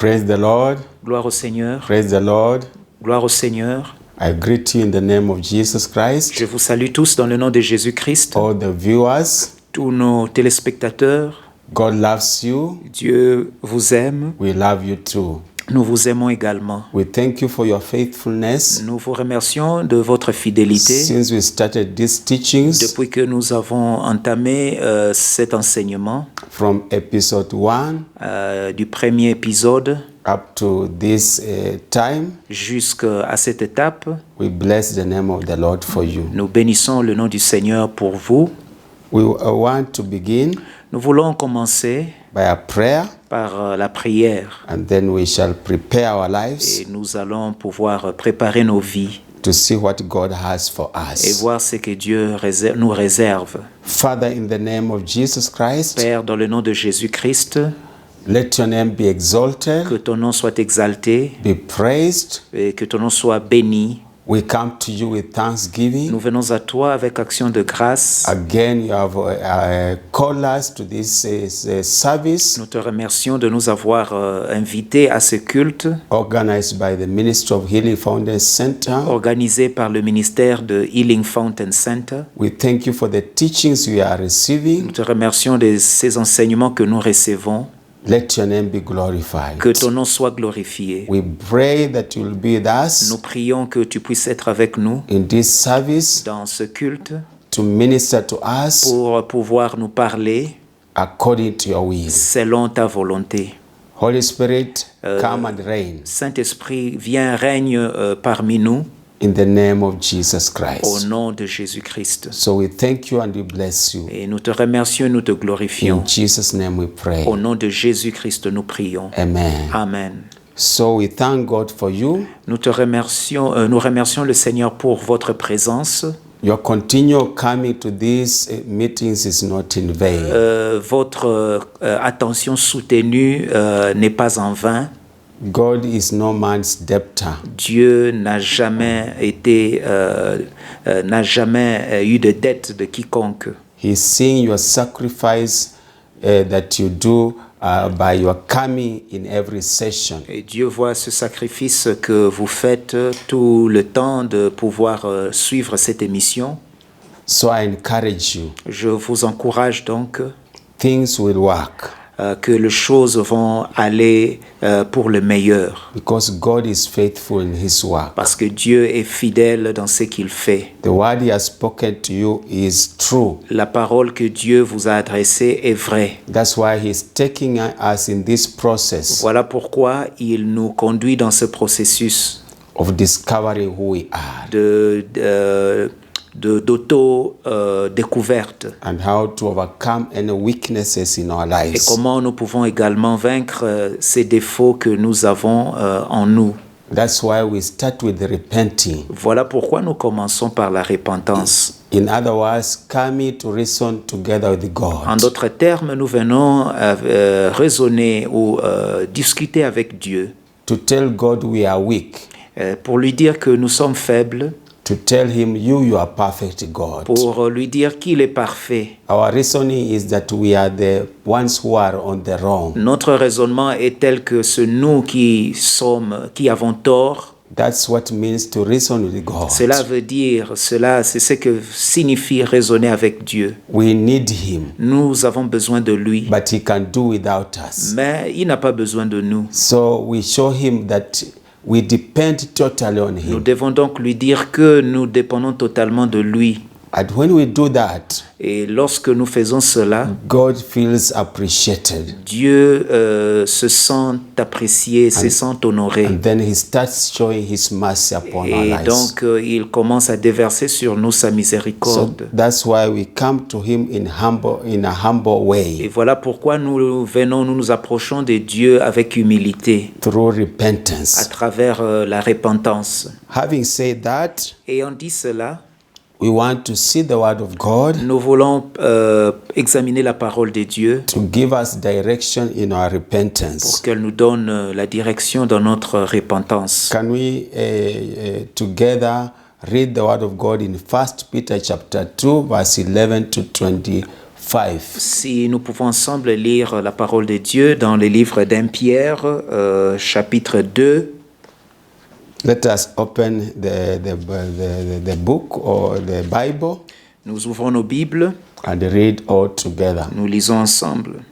Praise the Lord. Gloire au Seigneur. Praise the Lord. Gloire au Seigneur. I greet you in the name of Jesus Christ. Je vous salue tous dans le nom de Jésus-Christ. All the viewers, Tous nos téléspectateurs, God loves you. Dieu vous aime. We love you too. Nous vous aimons également. We thank you for your faithfulness. Nous vous remercions de votre fidélité. Since we started these teachings Depuis que nous avons entamé cet enseignement, from episode 1 du premier épisode up to this time, jusqu'à cette étape, we bless the name of the Lord for you. nous bénissons le nom du Seigneur pour vous. We want to begin Nous voulons commencer by a prayer, par la prière and then we shall prepare our lives et nous allons pouvoir préparer nos vies to see what God has for et us. voir ce que Dieu nous réserve. Father, in the name of Jesus Christ, Père, dans le nom de Jésus-Christ, let your name be exalted, que ton nom soit exalté be praised. et que ton nom soit béni. We come to you with thanksgiving. Nous venons à toi avec action de grâce. Again, you have called us to this service Nous te remercions de nous avoir invités à ce culte organized by the Ministry of Healing Fountain Center. organisé par le ministère de Healing Fountain Center. We thank you for the teachings we are Nous receiving. te remercions de ces enseignements que nous recevons. Let your name be glorified. Que ton nom soit glorifié. We pray that you will be with us Nous prions que tu puisses être avec nous in this service dans ce culte to minister to us pour pouvoir nous parler according to your will. selon ta volonté. Holy Spirit, come and reign Saint-Esprit, viens, règne parmi nous in the name of Jesus au Christ. nom de Jésus-Christ. So we thank you and we bless you. Et nous te remercions et nous te glorifions. In Jesus' name we pray. Au nom de Jésus-Christ, nous prions. Amen. Amen. So we thank God for you. Nous remercions le Seigneur pour votre présence. Your continual coming to these meetings is not in vain. Votre attention soutenue n'est pas en vain. God is no man's debtor. Dieu n'a jamais eu de dette de quiconque. He's seeing your sacrifice that you do by your coming in every session. Et Dieu voit ce sacrifice que vous faites tout le temps de pouvoir suivre cette émission. So I encourage you. Je vous encourage donc Things will work que les choses vont aller pour le meilleur. because God is faithful in His work. Parce que Dieu est fidèle dans ce qu'il fait. The word He has spoken to you is true. La parole que Dieu vous a adressée est vraie. That's why He's taking us in this process Voilà pourquoi il nous conduit dans ce processus of discovering who we are d'auto-découverte and how to overcome any weaknesses in our et lives. comment nous pouvons également vaincre ces défauts que nous avons en nous. That's why we start with repenting. Voilà pourquoi nous commençons par la repentance. In other words, coming to reason together with En God. d'autres termes, nous venons raisonner ou discuter avec Dieu To tell God we are weak. pour lui dire que nous sommes faibles, To tell Him you are perfect God. pour lui dire qu'il est parfait. Our reasoning is that we are the ones who are on the wrong. Notre raisonnement est tel que c'est nous qui avons tort. That's what it means to reason with God. C'est ce que signifie raisonner avec Dieu. We need Him, Nous avons besoin de lui, but He can do without us. mais il n'a pas besoin de nous. So we show Him that we depend totally on Nous Him. devons donc lui dire que nous dépendons totalement de lui. And when we do that, Et lorsque nous faisons cela, God feels appreciated. Dieu se sent apprécié, se sent honoré. And then He starts showing His mercy upon our Et lives. donc, il commence à déverser sur nous sa So miséricorde. that's why we come to Him in a humble Et way, voilà pourquoi nous nous approchons de Dieu avec humilité, through à repentance. travers la repentance. Having said that, Ayant dit cela, we want to see the Word of God nous voulons examiner la parole de Dieu to give us direction in our pour repentance. qu'elle nous donne la direction dans notre repentance. Can we together read the Word of God in 1 Peter chapter 2, verse 11 to 24? 5. Si nous pouvons ensemble lire la parole de Dieu dans le livre d'Un Pierre, chapitre 2. Let us open the book or the Bible Nous ouvrons nos Bibles, and read all together. nous lisons ensemble.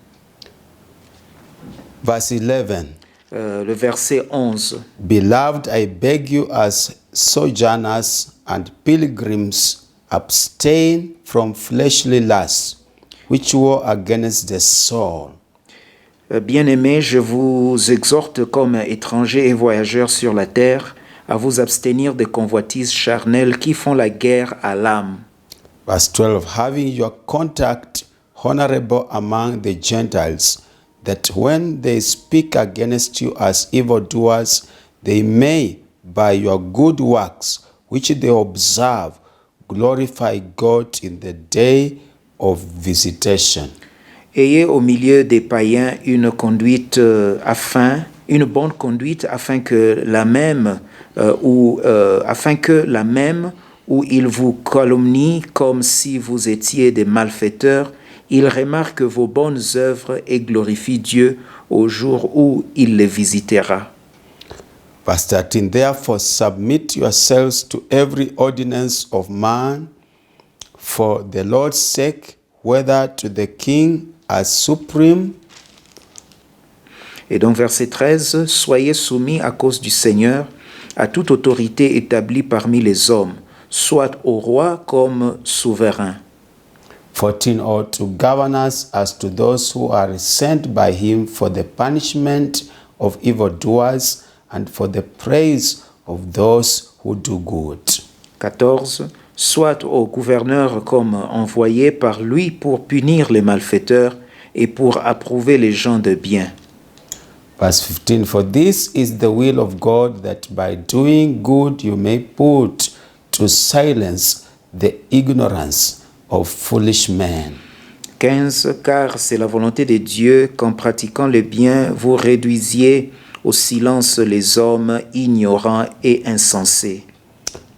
Verse 11. Le verset 11. Beloved, I beg you as sojourners and pilgrims, abstain from fleshly lusts, which war against the soul. Bien-aimés, je vous exhorte comme étrangers et voyageurs sur la terre à vous abstenir des convoitises charnelles qui font la guerre à l'âme. Verse 12. Having your conduct honorable among the Gentiles, that when they speak against you as evildoers, they may, by your good works, which they observe, glorify God in the day of visitation. Ayez au milieu des païens une conduite une bonne conduite afin que la même où ils vous calomnient comme si vous étiez des malfaiteurs, ils remarquent vos bonnes œuvres et glorifient Dieu au jour où il les visitera. Verse 13. Therefore submit yourselves to every ordinance of man for the Lord's sake, whether to the king as supreme. Et donc verset 13, soyez soumis à cause du Seigneur à toute autorité établie parmi les hommes, soit au roi comme souverain. 14. Or to governors as to those who are sent by him for the punishment of evildoers and for the praise of those who do good. 14. Soit au gouverneur comme envoyé par lui pour punir les malfaiteurs et pour approuver les gens de bien. Verse 15. For this is the will of God, that by doing good you may put to silence the ignorance of foolish men. 15. Car c'est la volonté de Dieu qu'en pratiquant le bien, vous réduisiez au silence les hommes ignorants et insensés.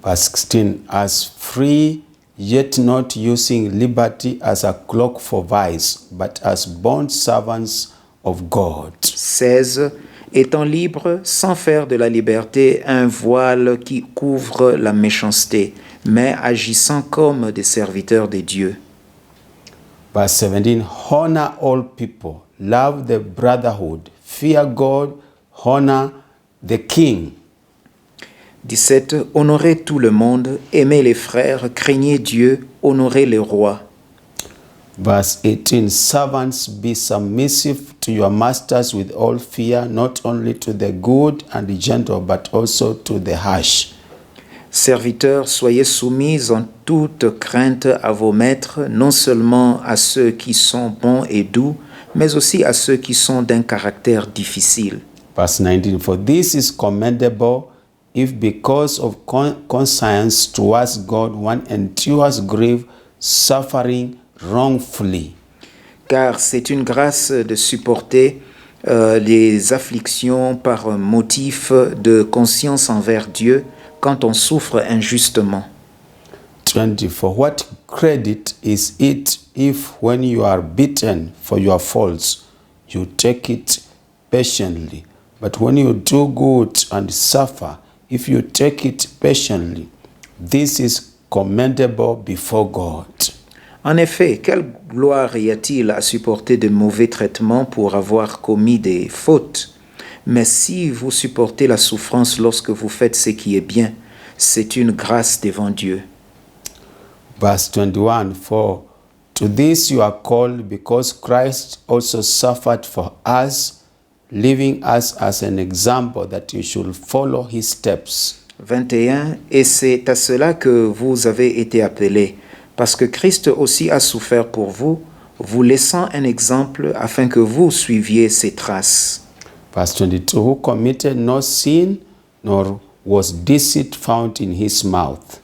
Verse 16. As free, yet not using liberty as a cloak for vice, but as bond servants of God. 16. Étant libres, sans faire de la liberté un voile qui couvre la méchanceté, mais agissant comme des serviteurs de Dieu. Verse 17. Honor all people, love the brotherhood, fear God, honor the king. 17. Honorez tout le monde, aimez les frères, craignez Dieu, honorez les rois. Verse 18. Servants, be submissive to your masters with all fear, not only to the good and the gentle, but also to the harsh. Serviteurs, soyez soumis en toute crainte à vos maîtres, non seulement à ceux qui sont bons et doux, mais aussi à ceux qui sont d'un caractère difficile. Verse 19. For this is commendable, if because of conscience towards God one endures grief, suffering wrongfully. Car c'est une grâce de supporter les afflictions par motif de conscience envers Dieu quand on souffre injustement. 20. For what credit is it if when you are beaten for your faults, you take it patiently? But when you do good and suffer, if you take it patiently, this is commendable before God. En effet, quelle gloire y a-t-il à supporter de mauvais traitements pour avoir commis des fautes? Mais si vous supportez la souffrance lorsque vous faites ce qui est bien, c'est une grâce devant Dieu. Verse 21. For to this you are called, because Christ also suffered for us, leaving us as an example that you should follow his steps. 21. Et c'est à cela que vous avez été appelés, parce que Christ aussi a souffert pour vous, vous laissant un exemple afin que vous suiviez ses traces. Verse 22. Who committed no sin, nor was deceit found in his mouth.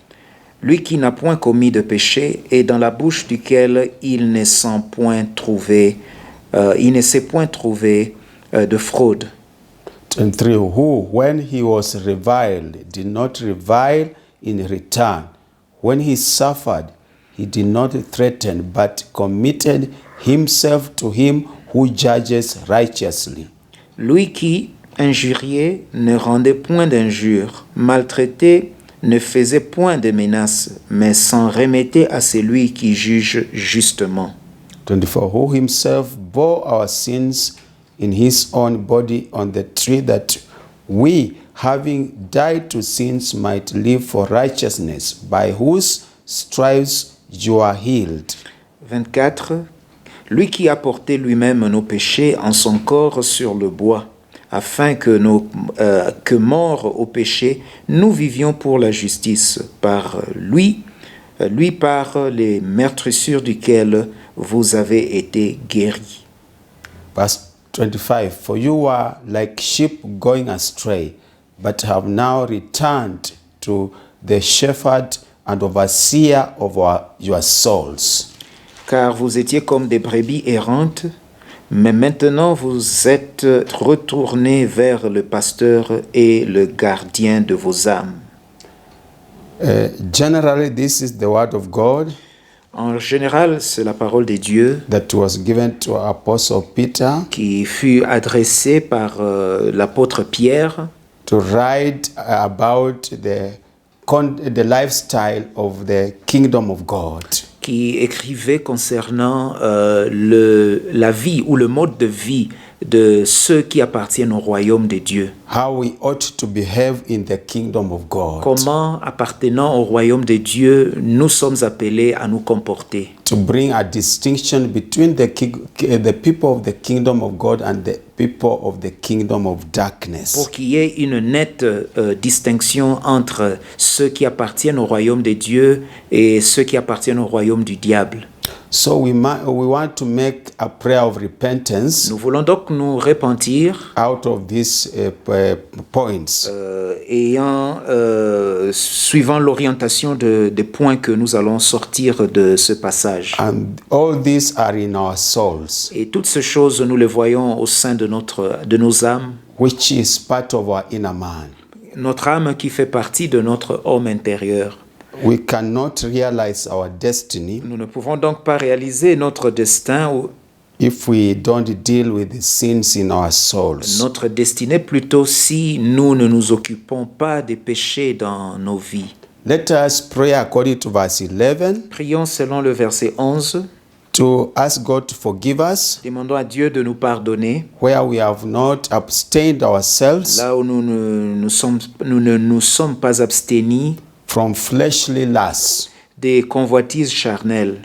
Lui qui n'a point commis de péché et dans la bouche duquel il ne s'est point trouvé de fraude. 23. Who, when he was reviled, did not revile in return. When he suffered, he did not threaten, but committed himself to him who judges righteously. Lui qui injuriait ne rendait point d'injures, maltraitait ne faisait point de menaces, mais s'en remettait à celui qui juge justement. 24. Who himself bore our sins in his own body on the tree, that we, having died to sins, might live for righteousness, by whose stripes you are healed. 24. Lui qui a porté lui-même nos péchés en son corps sur le bois, afin que, morts au péché, nous vivions pour la justice, par lui par les meurtrissures duquel vous avez été guéris. Verse 25. For you were like sheep going astray, but have now returned to the shepherd and overseer of your souls. Car vous étiez comme des brebis errantes, mais maintenant vous êtes retournés vers le pasteur et le gardien de vos âmes. Generally, this is the word of God En général, c'est la parole de Dieu that was given to Apostle Peter qui fut adressée par l'apôtre Pierre to write about the lifestyle of the kingdom of God. qui écrivait concernant la vie ou le mode de vie de ceux qui appartiennent au royaume de Dieu. How we ought to behave in the kingdom of God. Comment, appartenant au royaume de Dieu, nous sommes appelés à nous comporter. To bring a distinction between the people of the kingdom of God and the people of the kingdom of darkness. Pour qu'il y ait une nette distinction entre ceux qui appartiennent au royaume de Dieu et ceux qui appartiennent au royaume du diable. So we want to make a prayer of repentance. Nous voulons donc nous repentir Out of these points. Suivant l'orientation des points que nous allons sortir de ce passage. And all these are in our souls, Et toutes ces choses, nous les voyons au sein de nos âmes, which is part of our inner man. notre âme qui fait partie de notre homme intérieur. We cannot realize our destiny Nous ne pouvons donc pas réaliser notre destin, if we don't deal with the sins in our souls. notre destinée plutôt, si nous ne nous occupons pas des péchés dans nos vies. Let us pray according to verse 11 Prions selon le verset 11. to ask God to forgive us Demandons à Dieu de nous pardonner where we have not abstained ourselves là où nous ne nous sommes pas abstenus from fleshly lusts, des convoitises charnelles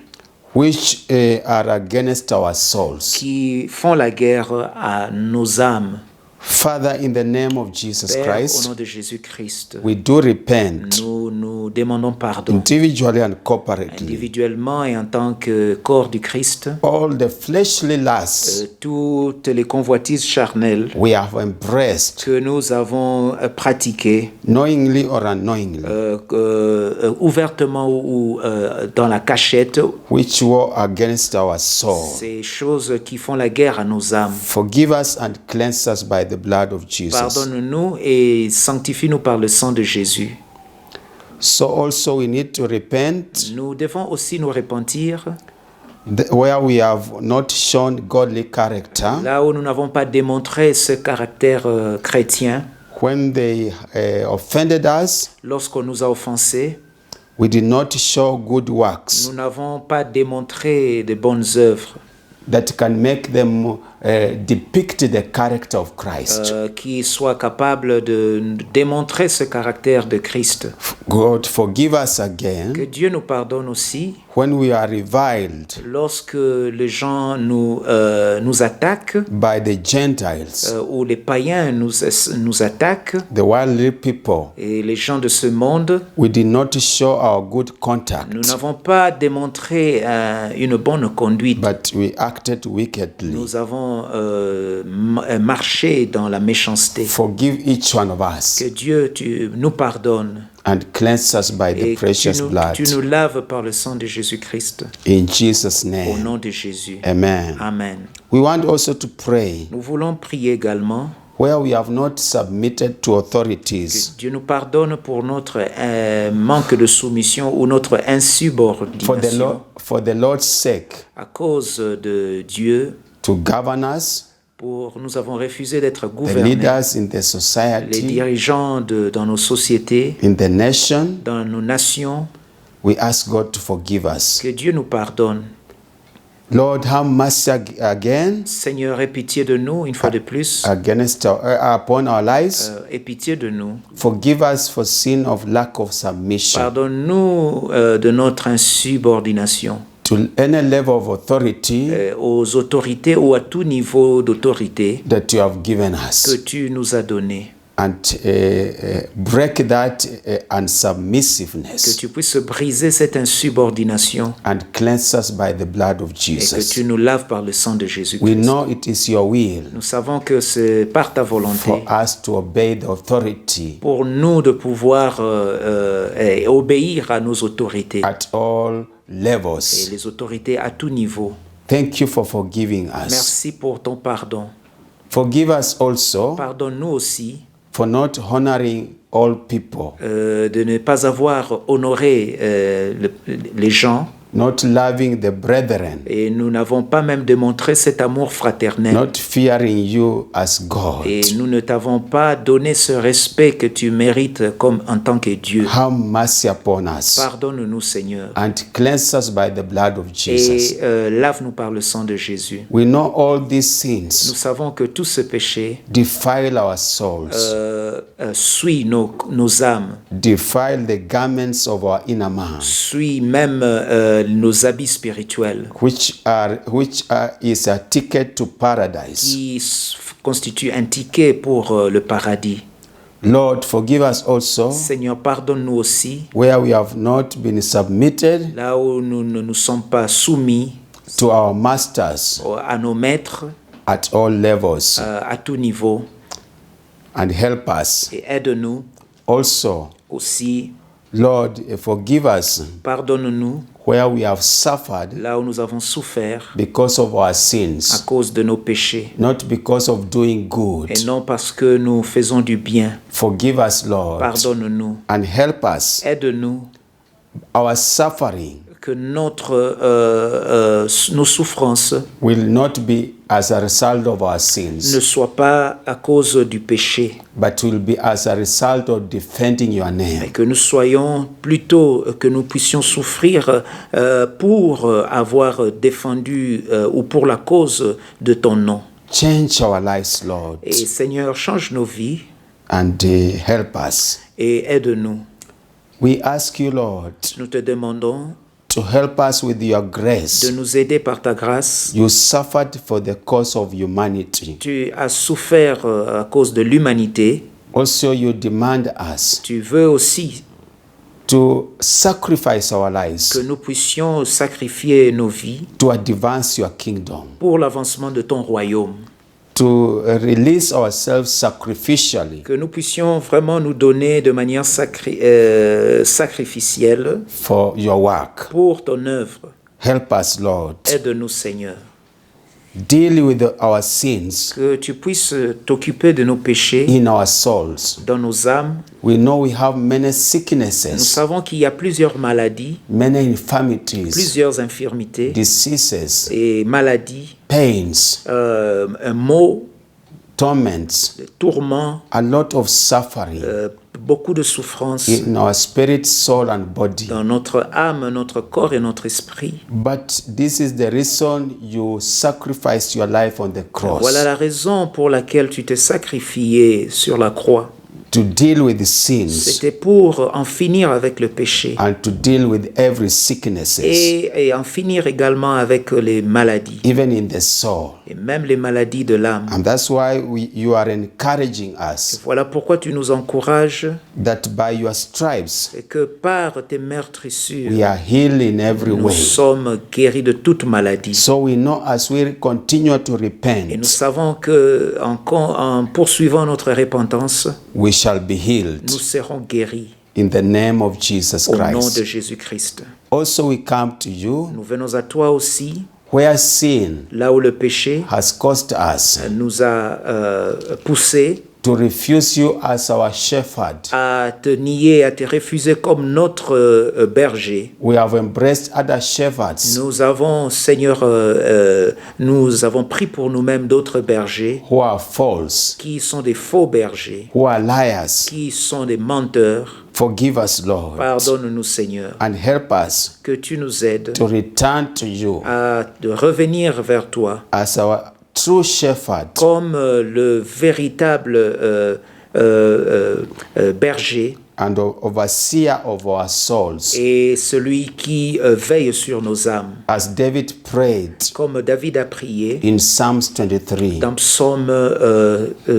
which are against our souls. qui font la guerre à nos âmes. Father, in the name of Jesus Père, au Christ, nom de Jésus-Christ, we do repent nous demandons pardon individually and corporately. individuellement et en tant que corps du Christ. All the fleshly lusts Toutes les convoitises charnelles we have embraced, que nous avons pratiquées knowingly or unknowingly, ouvertement ou dans la cachette, which war against our soul. ces choses qui font la guerre à nos âmes. Forgive us and cleanse us by the blood of Jesus. Pardonne-nous et sanctifie-nous par le sang de Jésus. So also we need to repent Nous devons aussi nous repentir where we have not shown godly character, là où nous n'avons pas démontré ce caractère chrétien. when they offended us, Lorsqu'on nous a offensés, we did not show good works nous n'avons pas démontré de bonnes œuvres that can make them depict the character of Christ. qui soient capables de démontrer ce caractère de Christ. God, forgive us Que again Dieu nous pardonne aussi when we are reviled lorsque les gens nous attaquent by the Gentiles, ou les païens nous attaquent the worldly people. et les gens de ce monde. We did not show our good contact, Nous n'avons pas démontré une bonne conduite. but we acted wickedly. Nous avons marché dans la méchanceté. Forgive each one of us Que Dieu nous pardonne and cleanse us by et the precious blood. tu nous laves par le sang de Jésus-Christ. In Jesus' Au name, nom de Jésus. amen. Amen. We want also to pray Nous voulons prier également where we have not submitted to Que authorities Dieu nous pardonne pour notre manque de soumission ou notre insubordination for the Lord's sake à cause de Dieu. to govern us, Nous avons refusé d'être the gouvernés. leaders in the Les society, dirigeants dans nos sociétés, in the nation. dans nos nations, We ask God to forgive us. que Dieu nous pardonne. Lord, have mercy again Seigneur, aie pitié de nous une fois de plus. upon our lives. Aie pitié de nous. Forgive us for sin of lack of submission Pardonne-nous de notre insubordination to any level of authority aux autorités ou à tout niveau d'autorité that you have given que us, tu nous as donné. and break that Que unsubmissiveness tu puisses briser cette insubordination and cleanse us by the blood of et que Jesus. tu nous laves par le sang de We Jésus-Christ. know it is your will Nous savons que c'est par ta volonté for us to obey the authority pour nous de pouvoir obéir à nos autorités at all et levels. les autorités à tout niveau. Thank you for forgiving us. Merci pour ton pardon. Forgive us also Pardonne-nous aussi for not honoring all people, de ne pas avoir honoré les gens not loving the brethren, et nous n'avons pas même démontré cet amour fraternel not fearing you as God. et nous ne t'avons pas donné ce respect que tu mérites comme en tant que Dieu. Have mercy upon us Pardonne-nous, Seigneur, and cleanse us by the blood of Jesus. et lave-nous par le sang de Jésus. We know all these Nous sins savons que tout ce péché defile our souls, suit nos âmes, defile the garments of our inner man, suit même nos habits spirituels which is a ticket to paradise. qui constituent un ticket pour le paradis. Lord, forgive us also Seigneur, pardonne-nous aussi where we have not been submitted là où nous ne nous sommes pas soumis to our masters à nos maîtres at all levels, à tout niveau, and help us et aide-nous also. aussi. Lord, forgive us Pardonne-nous where we have suffered là où nous avons souffert because of our à sins, cause de nos péchés not because of doing good. et non parce que nous faisons du bien. Forgive us, Lord, Pardonne-nous, and help us. aide-nous Our suffering que nos souffrances will not be as a result of our ne sins, soient pas à cause du péché, but will be as a result of defending your mais name. que nous soyons plutôt, que nous puissions souffrir pour avoir défendu ou pour la cause de ton nom. Change our lives, Lord, Et Seigneur, change nos vies and help us. et aide-nous. We ask you, Lord, Nous te demandons to help us with your de grace. nous aider par ta grâce. You suffered for the cause of humanity. Tu as souffert à cause de l'humanité. Also, you demand us Tu veux aussi to sacrifice our que lives nous puissions sacrifier nos vies to advance your kingdom, pour l'avancement de ton royaume. to release ourselves sacrificially Que nous puissions vraiment nous donner de manière sacrificielle for your work. pour ton œuvre. Help us, Lord. Aide-nous, Seigneur. Deal with our sins Que tu puisses t'occuper de nos péchés in our souls. dans nos âmes. We know we have many Nous sicknesses, savons qu'il y a plusieurs maladies, many infirmities, plusieurs infirmités diseases, et maladies, pains, maux, torments, tourments, a lot of suffering beaucoup de souffrances in our spirit, soul, and body. dans notre âme, notre corps et notre esprit. But this is the reason you sacrificed your life on the cross, Voilà la raison pour laquelle tu t'es sacrifié sur la croix. to deal with the sins C'était pour en finir avec le péché and to deal with every sicknesses, et en finir également avec les maladies even in the soul. et même les maladies de l'âme. And that's why you are encouraging us Voilà pourquoi tu nous encourages that by your stripes et que par tes meurtrissures, we are healed in every nous way. sommes guéris de toute maladie. So we know as we continue to Et nous repent, savons que en poursuivant notre repentance, we shall be healed nous serons guéris in the name of Jesus au nom de Christ. Jésus-Christ. Also, we come to you Nous venons à toi aussi where sin là où le péché has caused us nous a poussés to refuse you as our shepherd. à te nier, à te refuser comme notre berger. We have embraced other shepherds Nous avons, Seigneur, nous avons pris pour nous-mêmes d'autres bergers who are false, qui sont des faux bergers, who are liars. qui sont des menteurs. Forgive us, Lord, Pardonne-nous, Seigneur, and help us que tu nous aides to return to you de revenir vers toi as our true shepherd comme le véritable berger and overseer of our souls. et celui qui veille sur nos âmes. As David prayed Comme David a prié in Psalms 23, dans Psaume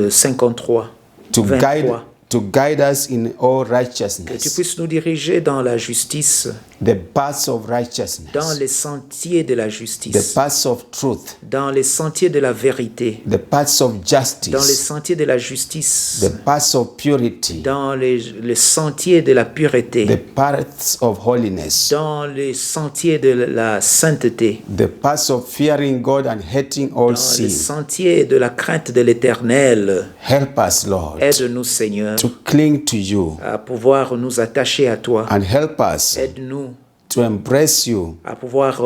53, to 23. guide us in all Que tu righteousness, puisses nous diriger dans la justice, the paths of dans righteousness, les sentiers de la the justice, paths of truth, dans les sentiers de la vérité, the paths of dans les justice, sentiers de la justice, the paths of purity, dans les sentiers de la the pureté, paths of holiness, dans les sentiers de la sainteté, the paths of fearing God and hating all dans les sin. sentiers de la crainte de l'Éternel. Help us, Lord, Aide-nous, Seigneur, to cling to you, à pouvoir nous attacher à toi. and help us Aide-nous to embrace you à pouvoir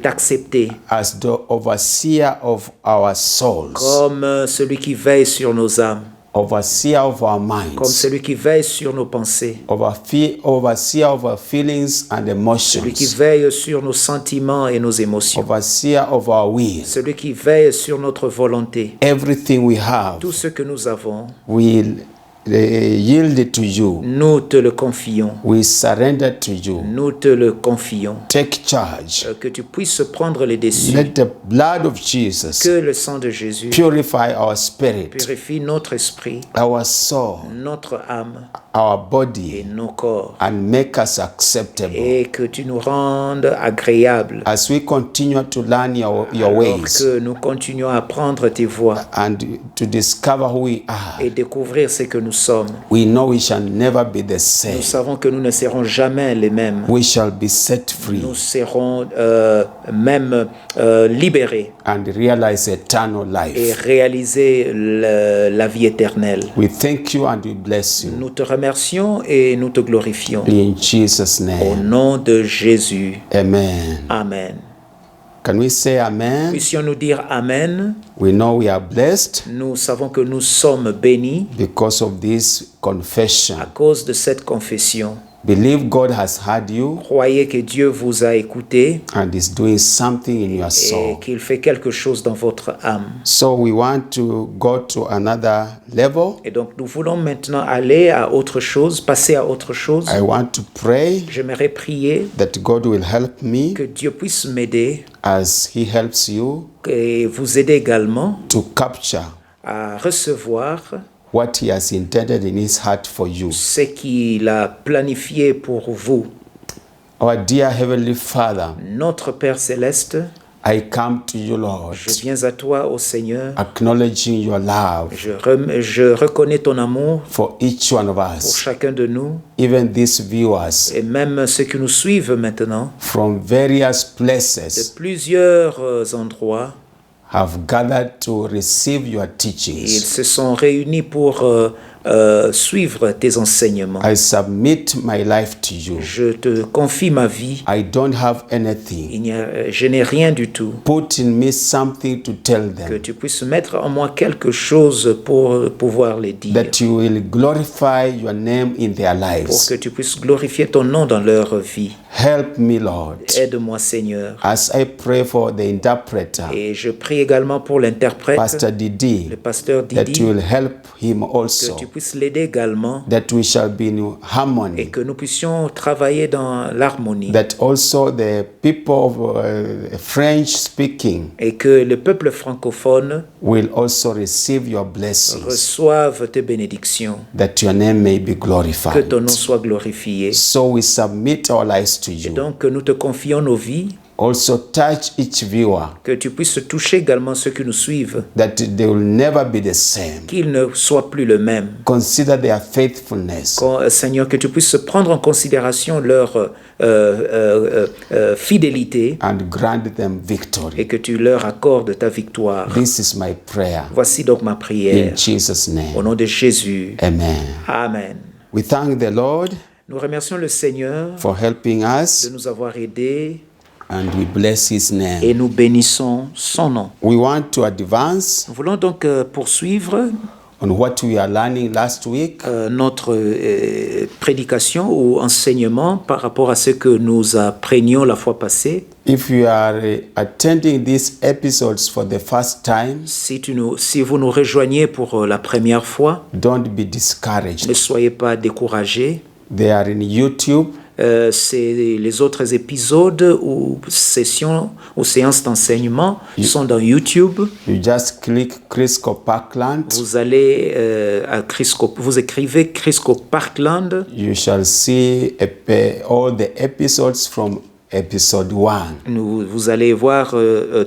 t'accepter as the overseer of our souls, comme celui qui veille sur nos âmes, overseer of our comme minds, celui qui veille sur nos pensées, overseer of our feelings and celui qui emotions, veille sur nos sentiments et nos émotions, overseer of our will. celui qui veille sur notre volonté. Everything we have, Tout ce que nous avons, we yield it to you. nous te le confions. We surrender to you. Nous te le confions. Take charge. Que tu puisses prendre les dessus. Let the blood of Jesus Que le sang de Jésus purify our spirit, purifie notre esprit, our soul, notre âme our et body, nos corps. and make us acceptable. Et que tu nous rendes agréables. As we continue to learn your Alors ways que nous continuons à apprendre tes voies and to discover who we are, et découvrir ce que nous sommes. we know we shall never be the Nous same. savons que nous ne serons jamais les mêmes. We shall be set free Nous serons même libérés and realize eternal et life. réaliser la vie éternelle. We thank you and we bless you. Nous te remercions et nous te glorifions. In Jesus' Au name, nom de Jésus. amen. Amen. Can we say amen? Puissions-nous dire Amen. We know we are blessed Nous savons que nous sommes bénis because of this confession. à cause de cette confession. Believe God has heard you Croyez que Dieu vous a écouté and is doing something in your et soul. qu'il fait quelque chose dans votre âme. So we want to go to another level. Et donc nous voulons maintenant aller à autre chose, passer à autre chose. I want to pray J'aimerais prier that God will help me que Dieu puisse m'aider as He helps you et vous aider également to capture à recevoir what He has intended in His heart for you. ce qu'il a planifié pour vous. Our dear Heavenly Father, Notre Père céleste, I come to you, Lord, je viens à toi, ô Seigneur. acknowledging your love Je reconnais ton amour for each one of pour us, chacun de nous even these viewers et même ceux qui nous suivent maintenant from various de places plusieurs endroits. have gathered to receive your Ils teachings. se sont réunis pour suivre tes enseignements. I submit my life to you. Je te confie ma vie. I don't have anything. Je n'ai rien du tout. Put in me something to tell Que them tu puisses mettre en moi quelque chose pour pouvoir les dire. that you will glorify your name in their Pour lives. que tu puisses glorifier ton nom dans leur vie. Help me, Lord, Aide-moi, Seigneur. as I pray for the interpreter, Et je prie également pour l'interprète, Pastor Didi, le pasteur that Didi, you will help him que also, tu puisses l'aider également that we shall be in et harmony, que nous puissions travailler dans l'harmonie that also the people of French speaking et que le peuple francophone will also receive your blessings, reçoive tes bénédictions, that your name may be que glorified. ton nom soit glorifié. So we submit our lives to Et you. donc nous te confions nos vies Also touch each viewer, Que tu puisses toucher également ceux qui nous suivent, that they will never be the same. qu'ils ne soient plus le même. Consider their faithfulness. Seigneur, que tu puisses prendre en considération leur fidélité And grant them victory. et que tu leur accordes ta victoire. This is my prayer. Voici donc ma In prière. Jesus' Au name. nom de Jésus. Amen. Amen. We thank the Lord Nous remercions le Seigneur for helping de us nous avoir aidés and we bless his et name. nous bénissons son nom. We want to advance Nous voulons donc poursuivre on what we are learning last week. notre prédication ou enseignement par rapport à ce que nous apprenions la fois passée. If you are attending these episodes for the first time, Si vous nous rejoignez pour la première fois, don't be discouraged. ne soyez pas découragés. They are in YouTube. C'est les autres épisodes ou sessions ou séances d'enseignement sont dans YouTube. You just click Crisco Parkland. Vous allez vous écrivez Crisco Parkland. You shall see all the episodes from episode 1. Vous allez voir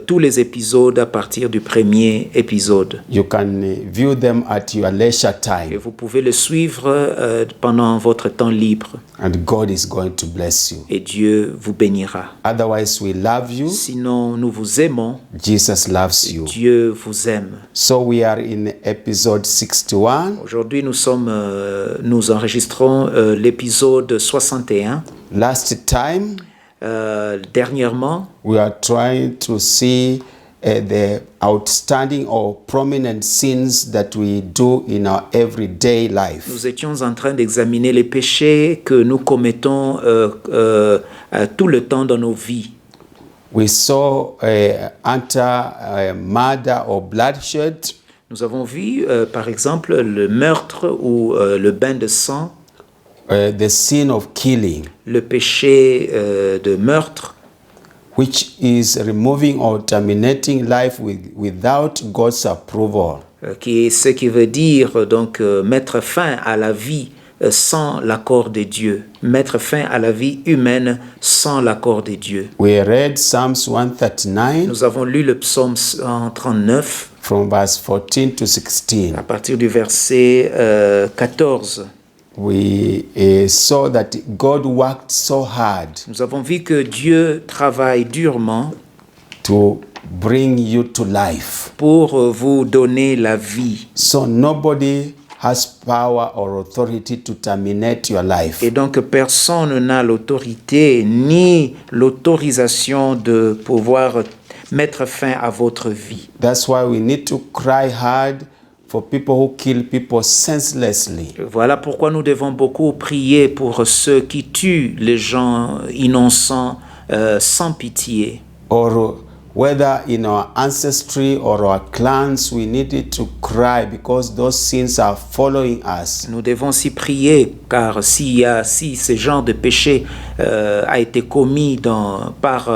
tous les épisodes à partir du premier épisode. You can view them at your leisure Et time, vous pouvez le suivre pendant votre temps libre. and God is going to bless you. Et Dieu vous bénira. Otherwise, we love you. Sinon, nous vous aimons. Jesus loves you. Dieu vous aime. So we are in episode 61. Aujourd'hui, nous enregistrons l'épisode 61. Last time, Dernièrement, we are trying to see the outstanding or prominent sins that we do in our everyday life. nous étions en train d'examiner les péchés que nous commettons tout le temps dans nos vies. We saw murder or bloodshed. Nous avons vu, par exemple, le meurtre ou le bain de sang, The sin of killing, le péché de meurtre, which is removing or terminating life without God's approval. ce qui veut dire donc mettre fin à la vie sans l'accord de Dieu, mettre fin à la vie humaine sans l'accord de Dieu. We read Psalms 139 Nous avons lu le psaume 139 from verse 14 to 16. à partir du verset 14. We saw that God worked so hard Nous avons vu que Dieu travaille durement to bring you to life. pour vous donner la vie. So nobody has power or authority to terminate your life. Et donc personne n'a l'autorité ni l'autorisation de pouvoir mettre fin à votre vie. That's why we need to cry hard for people who kill people senselessly. Voilà pourquoi nous devons beaucoup prier pour ceux qui tuent les gens innocents sans pitié. Or whether in our ancestry or our clans, we needed to cry because those sins are following us. Nous devons aussi prier car si ce genre de péché a été commis par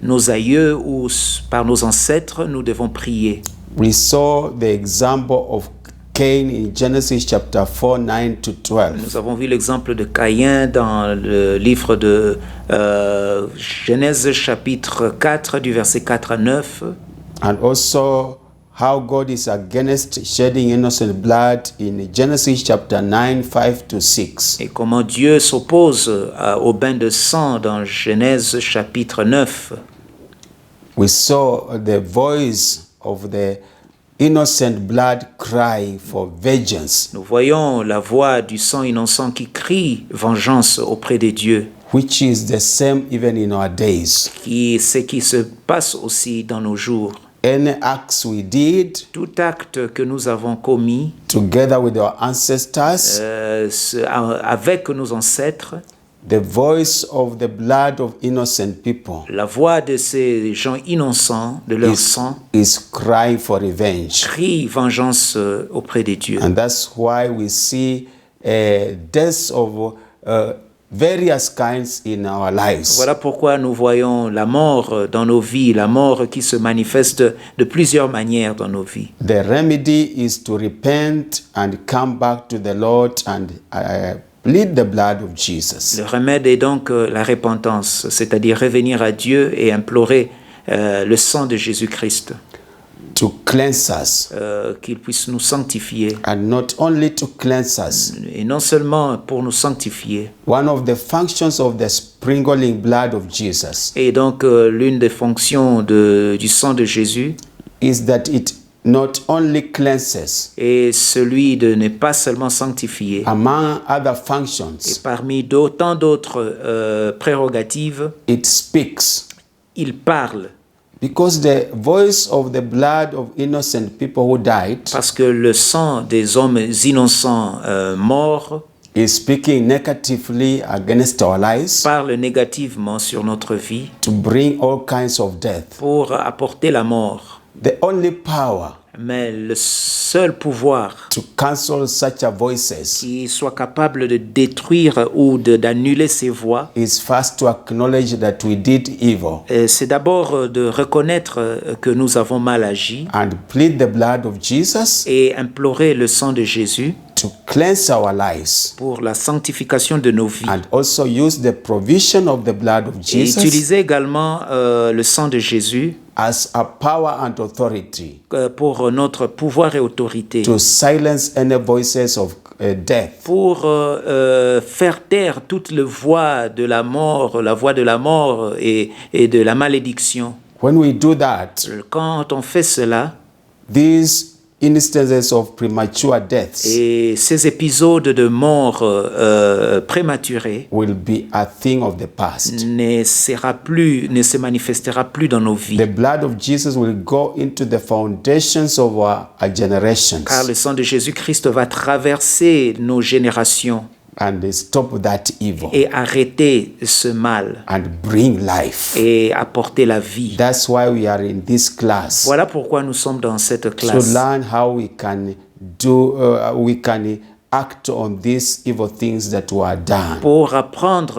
nos aïeux ou par nos ancêtres, nous devons prier. We saw the example of Cain in Genesis chapter 4, 9 to 12. Nous avons vu l'exemple de Caïn dans le livre de Genèse chapitre 4 du verset 4 à 9. And also how God is against shedding innocent blood in Genesis chapter 9, 5 to 6. Et comment Dieu s'oppose au bain de sang dans Genèse chapitre 9. We saw the voice of the innocent blood crying for vengeance, Nous voyons la voix du sang innocent qui crie vengeance auprès de Dieu, which is the same even in our days. ce qui se passe aussi dans nos jours. Any acts we did Tout acte que nous avons commis together with our ancestors, avec nos ancêtres, the voice of the blood of innocent people la voix de ces gens innocents, de leur sang, is crying for revenge. crie vengeance auprès de Dieu. And that's why we see deaths of various kinds in our lives. Voilà pourquoi nous voyons la mort dans nos vies, la mort qui se manifeste de plusieurs manières dans nos vies. The remedy is to repent and come back to the Lord and plead the blood of Jesus. Le remède est donc la repentance, c'est-à-dire revenir à Dieu et implorer le sang de Jésus-Christ, To cleanse us, qu'il puisse nous sanctifier. and not only to cleanse us. Et non seulement pour nous sanctifier. One of the functions of the sprinkling blood of Jesus Et donc l'une des fonctions du sang de Jésus is that it not only cleanses, est celui de ne pas seulement sanctifier. among other Et functions, parmi tant d'autres prérogatives, it speaks. il parle. Because the voice of the blood of innocent people who died Parce que le sang des hommes innocents morts is speaking negatively against our lives parle négativement sur notre vie to bring all kinds of death. pour apporter la mort. The only power Mais le seul pouvoir to cancel such voices qui soit capable de détruire ou d'annuler ces voix, is first to acknowledge that we did evil c'est d'abord de reconnaître que nous avons mal agi and plead the blood of Jesus et implorer le sang de Jésus to cleanse our lives, pour la sanctification de nos vies. and also use the provision of the blood of Et Jesus utiliser également le sang de Jésus as a power and authority pour notre pouvoir et autorité, to silence any voices of death. pour faire taire toute la voix de la mort et de la malédiction. When we do that, Quand on fait cela, these instances of premature deaths et ces épisodes de mort prématurée will be a thing of the past. ne se manifestera plus dans nos vies. The blood of Jesus will go into the foundations of our generations Car le sang de Jésus-Christ va traverser nos générations and stop that evil et arrêter ce mal and bring life. et apporter la vie. That's why we are in this class, Voilà pourquoi nous sommes dans cette to classe. learn how we can act on these evil things that were done. Pour apprendre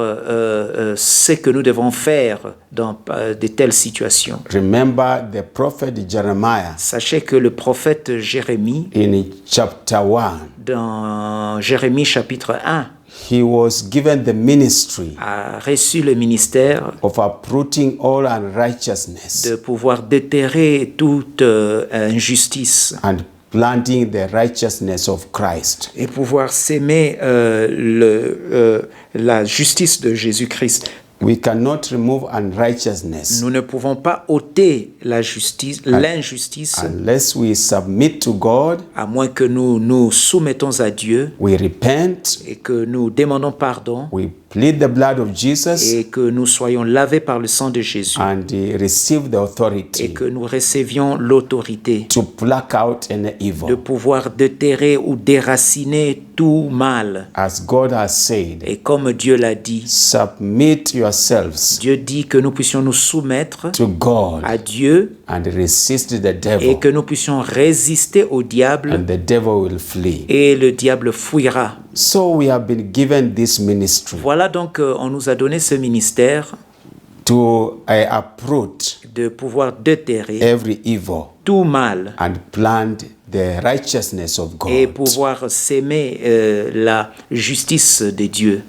ce que nous devons faire dans de telles situations. Remember the prophet Jeremiah Sachez que le prophète Jérémie, in chapter 1, dans Jérémie chapitre 1, he was given the ministry a reçu le ministère of uprooting all unrighteousness de pouvoir déterrer toute injustice and planting the righteousness of Christ. et pouvoir s'aimer la justice de Jésus-Christ. We cannot remove unrighteousness Nous ne pouvons pas ôter l'injustice unless we submit to God, à moins que nous nous soumettons à Dieu we repent, et que nous demandons pardon we plead the blood of Jesus, et que nous soyons lavés par le sang de Jésus and receive the et authority que nous recevions l'autorité to pluck out any de evil. pouvoir déterrer ou déraciner tout mal. As God has said, Et comme Dieu l'a dit, submit yourselves Dieu dit que nous puissions nous soumettre to God à Dieu and resist the et devil, que nous puissions résister au diable and the devil will flee. et le diable fuira. So we have been given this ministry Voilà donc, on nous a donné ce ministère to uproot de pouvoir déterrer every evil tout mal and plant the righteousness of et God. pouvoir s'aimer la justice de Dieu.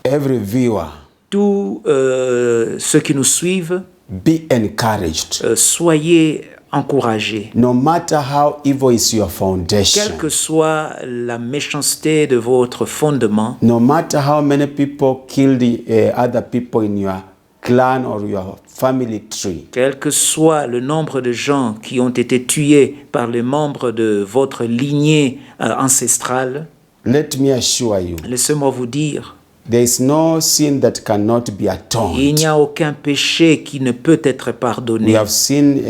Every viewer, Tous ceux qui nous suivent, be encouraged. soyez encouragés. No matter how evil is your Quelle foundation, que soit la méchanceté de votre fondement, no matter how many people killed other people in your clan or your family tree, quel que soit le nombre de gens qui ont été tués par les membres de votre lignée ancestrale, let me assure you, laissez-moi vous dire, there is no sin that cannot be il atoned. n'y a aucun péché qui ne peut être We pardonné. have seen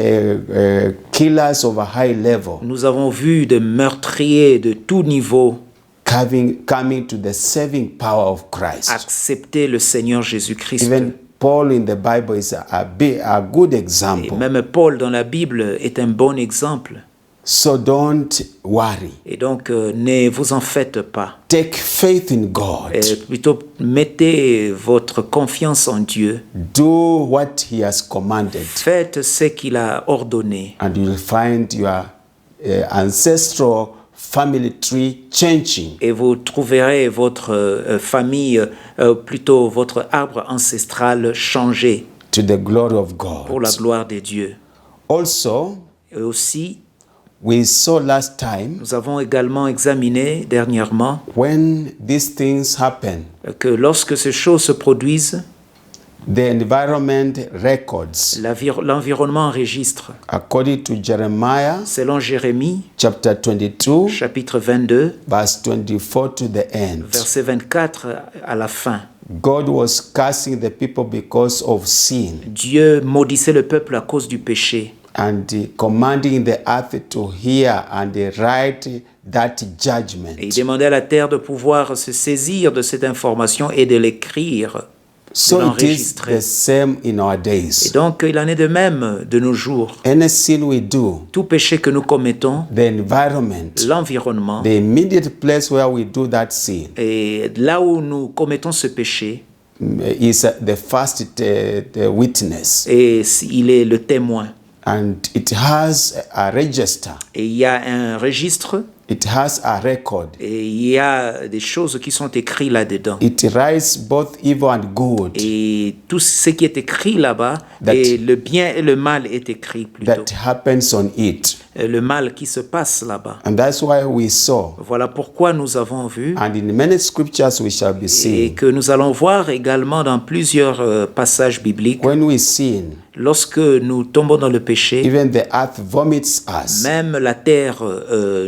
killers of a high level Nous avons vu des meurtriers de tout niveau coming to the saving power of Christ. accepter le Seigneur Jésus-Christ. Even Paul in the Bible is a good Et example. même Paul dans la Bible est un bon exemple. So don't worry. Et donc, ne vous en faites pas. Take faith in God. Plutôt, mettez votre confiance en Dieu. Do what He has commanded, Faites ce qu'il a ordonné. and you will find your ancestral family tree changing Et vous trouverez votre famille, plutôt votre arbre ancestral changé to the glory of pour God. la gloire de Dieu. Also, Et aussi, we saw last time nous avons également examiné dernièrement when these things happen, que lorsque ces choses se produisent, the environment records, l'environnement enregistre. according to Jeremiah Selon Jérémie, chapter 22, chapitre 22, verse 24 to the end. verset 24 à la fin. God was cursing the people because of sin Dieu maudissait le peuple à cause du péché and commanding the earth to hear and write that judgment. et il demandait à la terre de pouvoir se saisir de cette information et de l'écrire, de So it is l'enregistrer. the same in our Et days. donc il en est de même de nos jours. Any sin we do, Tout péché que nous commettons, the environment, l'environnement, the immediate place where we do that sin et là où nous commettons ce péché, is the first the witness, et il est le témoin. and it has a register, Et il y a un registre it has a record, et il y a des choses qui sont écrites là-dedans. it writes both evil and good Et tout ce qui est écrit là-bas, That- et le bien et le mal est écrit plutôt. that happens on it. Le mal qui se passe là-bas. And that's why we saw, Voilà pourquoi nous avons vu and in many scriptures we shall be et seeing, que nous allons voir également dans plusieurs passages bibliques, when we sin, lorsque nous tombons dans le péché, even the earth vomits us. même la terre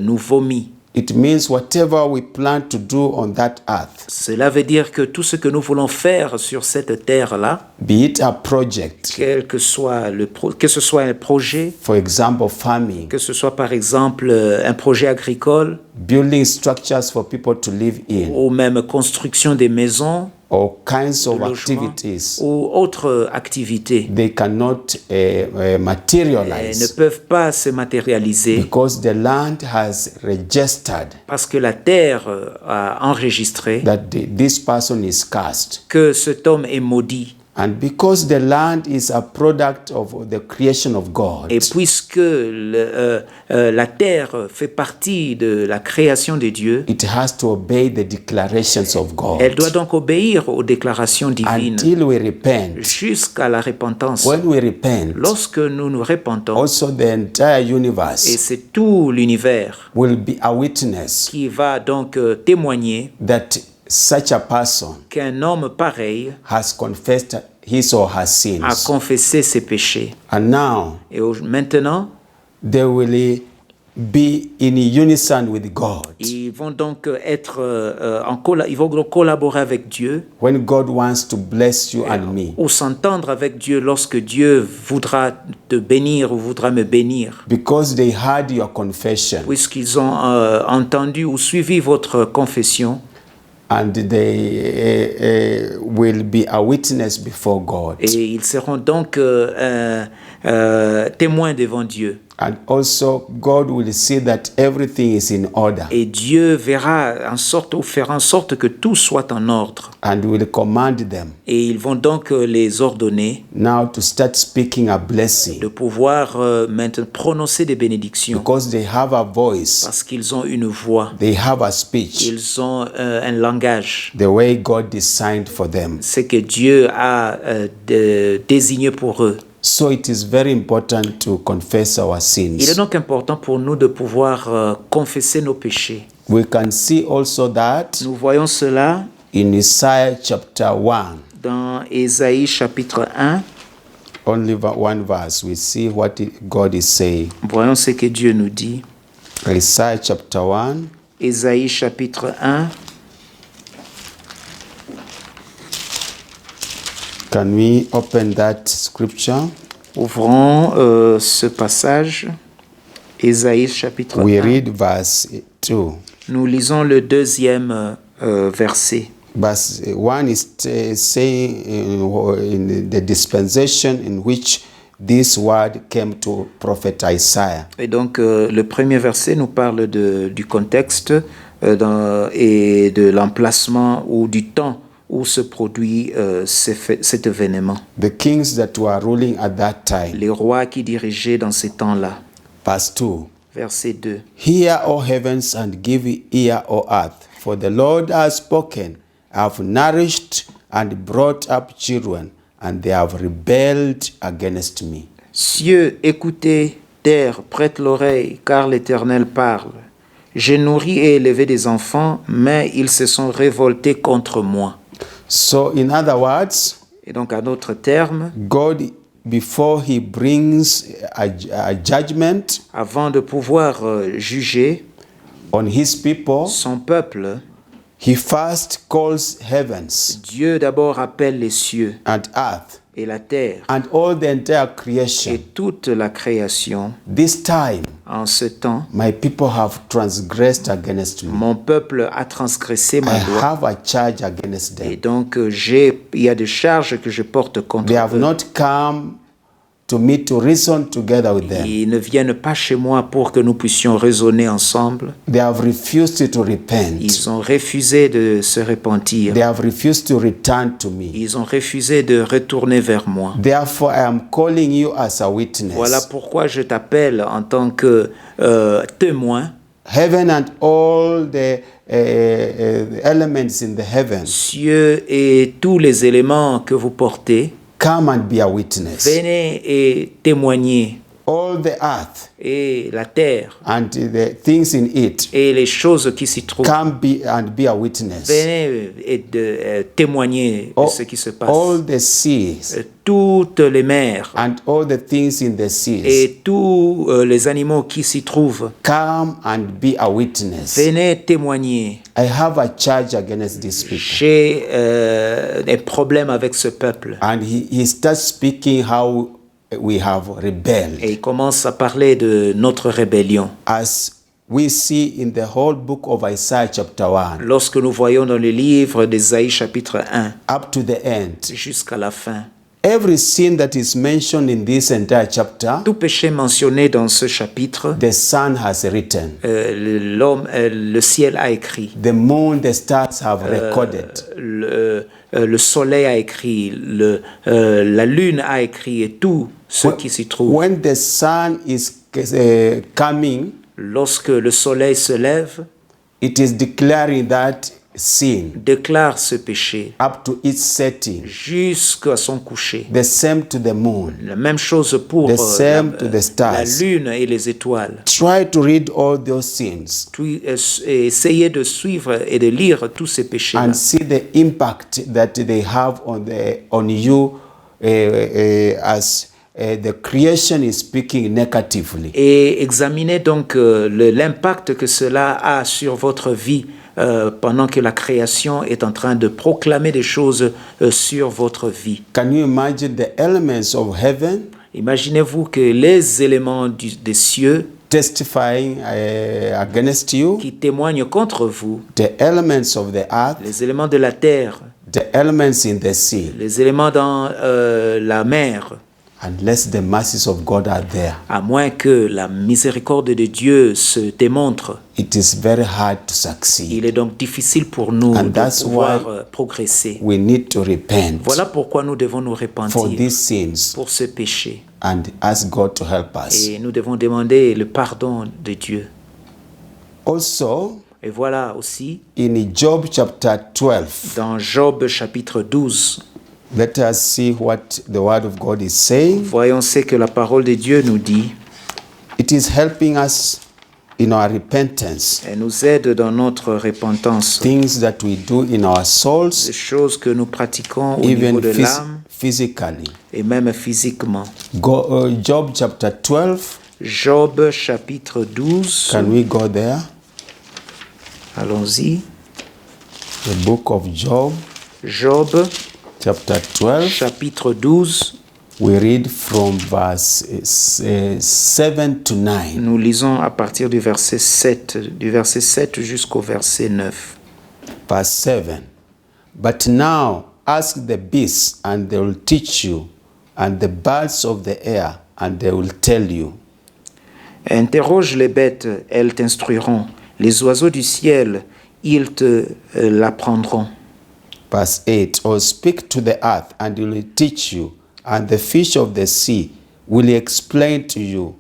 nous vomit. It means whatever we plan to do on that earth, Cela veut dire que tout ce que nous voulons faire sur cette terre-là, be it a project, quel que soit que ce soit un projet, for example, farming, que ce soit par exemple un projet agricole, building structures for people to live in, ou même construction des maisons, all kinds of logements, activities, ou autres activités, they cannot ne materialize peuvent pas se matérialiser because the land has registered parce que la terre a enregistré that this person is cursed. que cet homme est maudit. And because the land is a product of the creation of God, Et puisque la terre fait partie de la création de Dieu, it has to obey the declarations of God. elle doit donc obéir aux déclarations divines Until we repent. jusqu'à la repentance. When we repent, Lorsque nous nous repentons, also the entire et universe c'est tout l'univers will be a witness qui va donc témoigner that such a person qu'un homme pareil has confessed his or her a sins. confessé ses péchés. And now Et maintenant, they will be in unison with God. ils vont donc être ils vont donc collaborer avec Dieu When God wants to bless you and me, ou s'entendre avec Dieu lorsque Dieu voudra te bénir ou voudra me bénir, because they heard your confession puisqu'ils ont entendu ou suivi votre confession, and they will be a witness before God. et ils seront donc témoins devant Dieu. And also God will see that everything is in order Et Dieu verra en sorte ou fera en sorte que tout soit en ordre. and will command them Et ils vont donc les ordonner now to start speaking a blessing de pouvoir maintenant prononcer des bénédictions because they have a voice, parce qu'ils ont une voix, they have a speech, ils ont un langage. the way God designed for them. C'est que Dieu a désigné pour eux. So it is very important to confess our Il est sins. donc important pour nous de pouvoir confesser nos péchés. We can see also that Nous voyons cela in Isaiah chapter 1, dans Ésaïe chapitre 1. only one verse, we see what God is saying. Voyons ce que Dieu nous dit. Isaiah chapter 1, Ésaïe chapitre 1. can we open that scripture? Ouvrons ce passage. Ésaïe chapitre We 1. read verse 2. Nous lisons le deuxième verset. Verse 1 is saying in the dispensation in which this word came to prophet Isaiah. Et donc le premier verset nous parle du contexte et de l'emplacement ou du temps où se produit cet événement. The kings that were ruling at that time. Les rois qui dirigeaient dans ces temps-là. Verse 2. Verset 2. Hear, O heavens, and give ear, O earth, for the Lord has spoken. I have nourished and brought up children, and they have rebelled against me. Cieux, écoutez, terre, prête l'oreille, car l'Éternel parle. J'ai nourri et élevé des enfants, mais ils se sont révoltés contre moi. So, in other words, Et donc, à d'autres termes, God, before he brings a judgment avant de pouvoir juger on his people, son peuple, he first calls heavens Dieu d'abord appelle les cieux and earth et la terre and all the entire et creation. toute la création. This time, En ce temps, my people have transgressed against me. mon peuple a transgressé I ma loi. have a charge against Et them. donc, il y a des charges que je porte contre They have eux. not come to me to reason together with them. Ils ne viennent pas chez moi pour que nous puissions raisonner ensemble. They have refused to repent. Ils ont refusé de se repentir. They have refused to return to me. Ils ont refusé de retourner vers moi. Therefore, I am calling you as a witness. Voilà pourquoi je t'appelle en tant que témoin. Heaven and all the elements in the heavens, Cieux et tous les éléments que vous portez, come and be a witness. venez et témoignez. All the earth Et la terre and the things in it, et les choses qui s'y trouvent, come be a witness. venez et témoigner de All, ce qui se passe. all the seas Toutes les mers and all the things in the seas, et tous les animaux qui s'y trouvent, come and be a witness. venez témoigner. I have a charge against these people. J'ai des problèmes avec ce peuple. And he starts speaking how we have rebelled. Et il commence à parler de notre rébellion. As we see in the whole book of Isaiah chapter 1, Lorsque nous voyons dans le livre d'Ésaïe chapitre 1 up to the end, jusqu'à la fin, every sin that is mentioned in this entire chapter, tout péché mentionné dans ce chapitre, the sun has written. le ciel a écrit. The moon, the stars have recorded. Le soleil a écrit, la lune a écrit et tout ce qui s'y trouve. When the sun is coming, Lorsque le soleil se lève, it is declaring that sin déclare ce péché up to its setting. jusqu'à son coucher. The same to the moon. La même chose pour The same to the la stars. lune et les étoiles. Try to read all those sins Essayez de suivre et de lire tous ces péchés and see the impact that they have on you as the creation is speaking negatively. et examinez donc l'impact que cela a sur votre vie pendant que la création est en train de proclamer des choses sur votre vie. Can you imagine the elements of heaven Imaginez-vous que les éléments des cieux testifying against you, qui témoignent contre vous, the elements of the earth, les éléments de la terre, the elements in the sea, les éléments dans la mer, unless the mercies of God are there? à moins que la miséricorde de Dieu se démontre. It is very hard to succeed. Il est donc difficile pour nous And de that's pouvoir why progresser. We need to repent Voilà pourquoi nous devons nous for repentir these sins pour ce péché. and ask God to help us. Et nous devons demander le pardon de Dieu. Also, Et voilà aussi, in Job chapter 12, dans Job chapitre 12, let us see what the word of God is saying. voyons ce que la parole de Dieu nous dit. It is helping us in our repentance, Elle nous aide dans notre repentance. things that we do in our souls, Des choses que nous pratiquons au even niveau de l'âme physically. et même physiquement. Job chapter 12, Job chapitre 12, can we go there? allons-y. The book of Job Job chapter 12, chapitre 12, we read from verse 7 to 9. nous lisons à partir du verset 7 jusqu'au verset 9. Verse 7. But now ask the beasts, and they will teach you, and the birds of the air, and they will tell you. Interroge les bêtes, elles t'instruiront. Les oiseaux du ciel, ils te l'apprendront. Verse 8. Or speak to the earth, and it will teach you, and the fish of the sea will explain to you.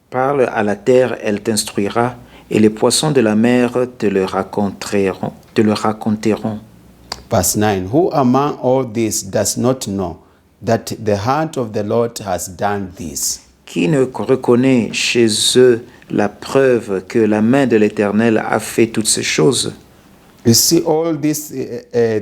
Parle à la terre, elle t'instruira, et les poissons de la mer te le raconteront. Verse 9. Who among all this does not know that the hand of the Lord has done this? Qui ne reconnaît chez eux la preuve que la main de l'Éternel a fait toutes ces choses? You see, all these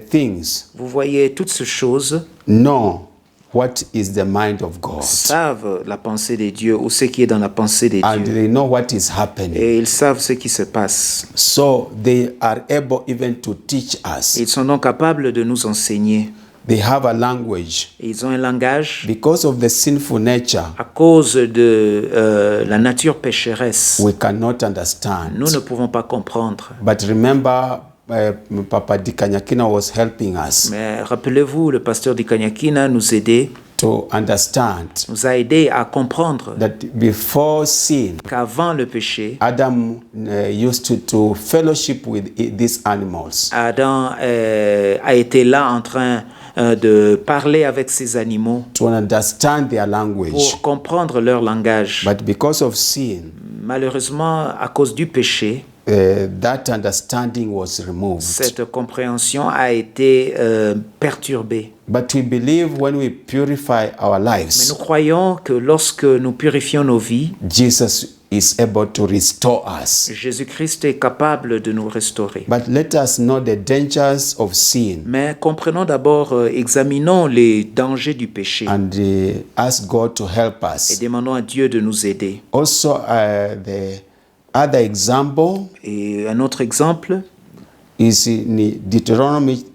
things Vous voyez, toutes ces choses know what is the mind of God. savent la pensée de Dieu ou ce qui est dans la pensée de And Dieu. they know what is happening. Et ils savent ce qui se passe. So they are able even to teach us. Ils sont donc capables de nous enseigner. They have a language. Ils ont un langage Because of the sinful nature, à cause de la nature pécheresse. we cannot understand. Nous ne pouvons pas comprendre. But remember, Papa Dikanyakina was helping us Mais rappelez-vous, le pasteur Dikanyakina nous aidait, to understand nous a aidé à comprendre that before sin, qu'avant le péché, Adam used to fellowship with these animals. Adam a été là en train de parler avec ces animaux To understand their language. pour comprendre leur langage. But because of sin, Malheureusement, à cause du péché, that understanding was removed. cette compréhension a été perturbée. But we believe when we purify our Mais lives, nous croyons que lorsque nous purifions nos vies, Jesus is able to restore us. Jésus-Christ est capable de nous restaurer. But let us know the dangers of sin Mais comprenons d'abord, examinons les dangers du péché and ask God to help et us. demandons à Dieu de nous aider. Also, the other example Et un autre exemple, is in Deuteronomy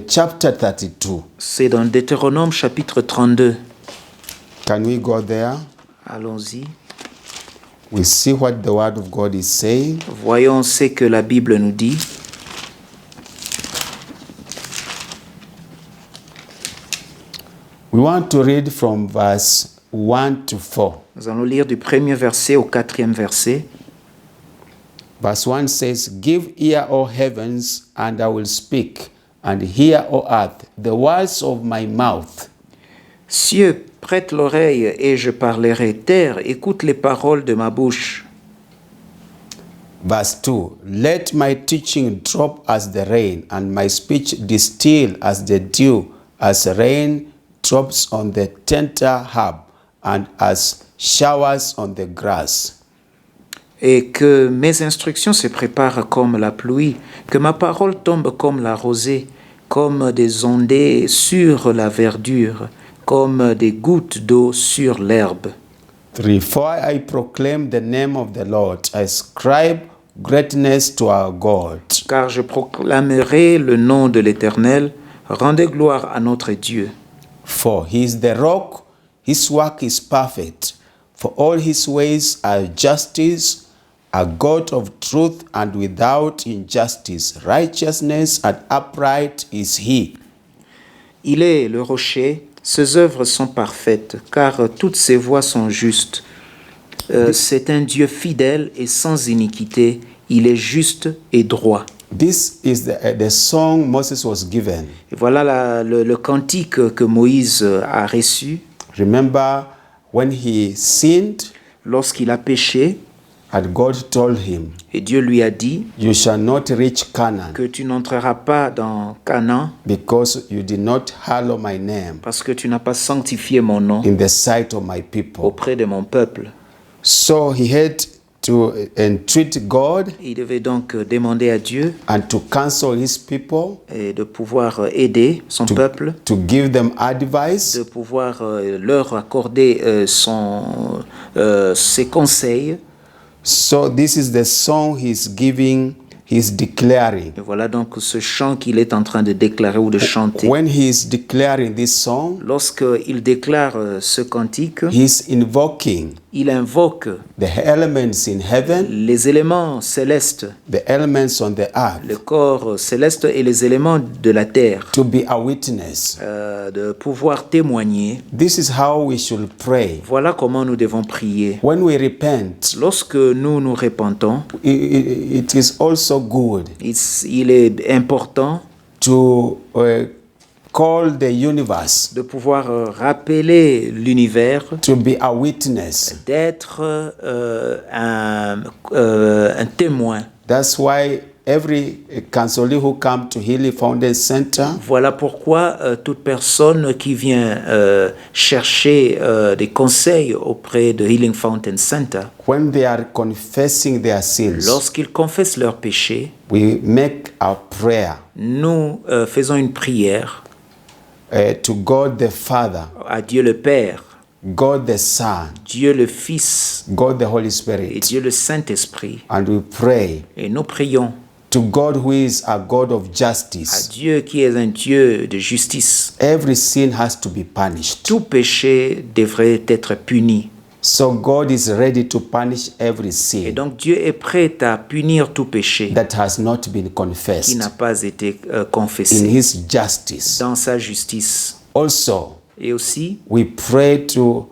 chapter 32. c'est dans Deutéronome chapitre 32. Can we go there? Allons-y. We see what the word of God is saying. Voyons ce que la Bible nous dit. We want to read from verse 1 to 4. Nous allons lire du premier verset au quatrième verset. Verse 1 says, Give ear, O heavens, and I will speak, and hear, O earth, the words of my mouth. Cieux, prête l'oreille et je parlerai. Terre, écoute les paroles de ma bouche. Verse 2, Let my teaching drop as the rain, and my speech distill as the dew, as rain drops on the tender herb, and as showers on the grass. Et que mes instructions se préparent comme la pluie, que ma parole tombe comme la rosée, comme des ondées sur la verdure, comme des gouttes d'eau sur l'herbe. 3, For I proclaim the name of the Lord, I ascribe greatness to our God. Car je proclamerai le nom de l'Éternel, rendez gloire à notre Dieu. 4, He is the rock, His work is perfect, for all His ways are justice, a God of truth and without injustice, righteousness and upright is He. Il est le rocher, ses œuvres sont parfaites, car toutes ses voies sont justes. C'est un Dieu fidèle et sans iniquité, il est juste et droit. This is the song Moses was given. Et voilà le cantique que Moïse a reçu Remember when he sinned lorsqu'il a péché, and God told him, et Dieu lui a dit You shall not reach Canaan que tu n'entreras pas dans Canaan because you did not hallow my name parce que tu n'as pas sanctifié mon nom in the sight of my people. auprès de mon peuple. So he had to entreat God Il devait donc demander à Dieu and to counsel his people, et de pouvoir aider son peuple, to give them advice, de pouvoir leur accorder ses conseils. So this is the song he's giving, he's declaring. Et voilà donc ce chant qu'il est en train de déclarer ou de chanter. When he is declaring this song, Lorsqu'il déclare ce cantique, he's invoking il invoque the elements in heaven, les éléments célestes, the elements on the le earth, corps céleste et les éléments de la terre, to be a witness. de pouvoir témoigner. This is how we should pray. Voilà comment nous devons prier. When we repent, Lorsque nous nous repentons, it is also good il est important to recall the universe, de pouvoir rappeler l'univers, to be a witness. d'être un témoin. That's why every counselee who come to Healing Fountain Center, Voilà pourquoi toute personne qui vient chercher des conseils auprès de Healing Fountain Center, when they are confessing their sins, lorsqu'ils confessent leurs péchés, we make a prayer nous faisons une prière to God the Father, à Dieu le Père, God the Son, Dieu le Fils God the Holy et Spirit, Dieu le Saint-Esprit. and we pray Et nous prions to God who is a God of à justice. Dieu qui est un Dieu de justice. Every sin has to be punished. Tout péché devrait être puni. So God is ready to punish every Et sin donc Dieu est prêt à punir tout péché that has not been qui confessed n'a pas été in confessé His justice. dans sa justice. Also, Et aussi, we pray to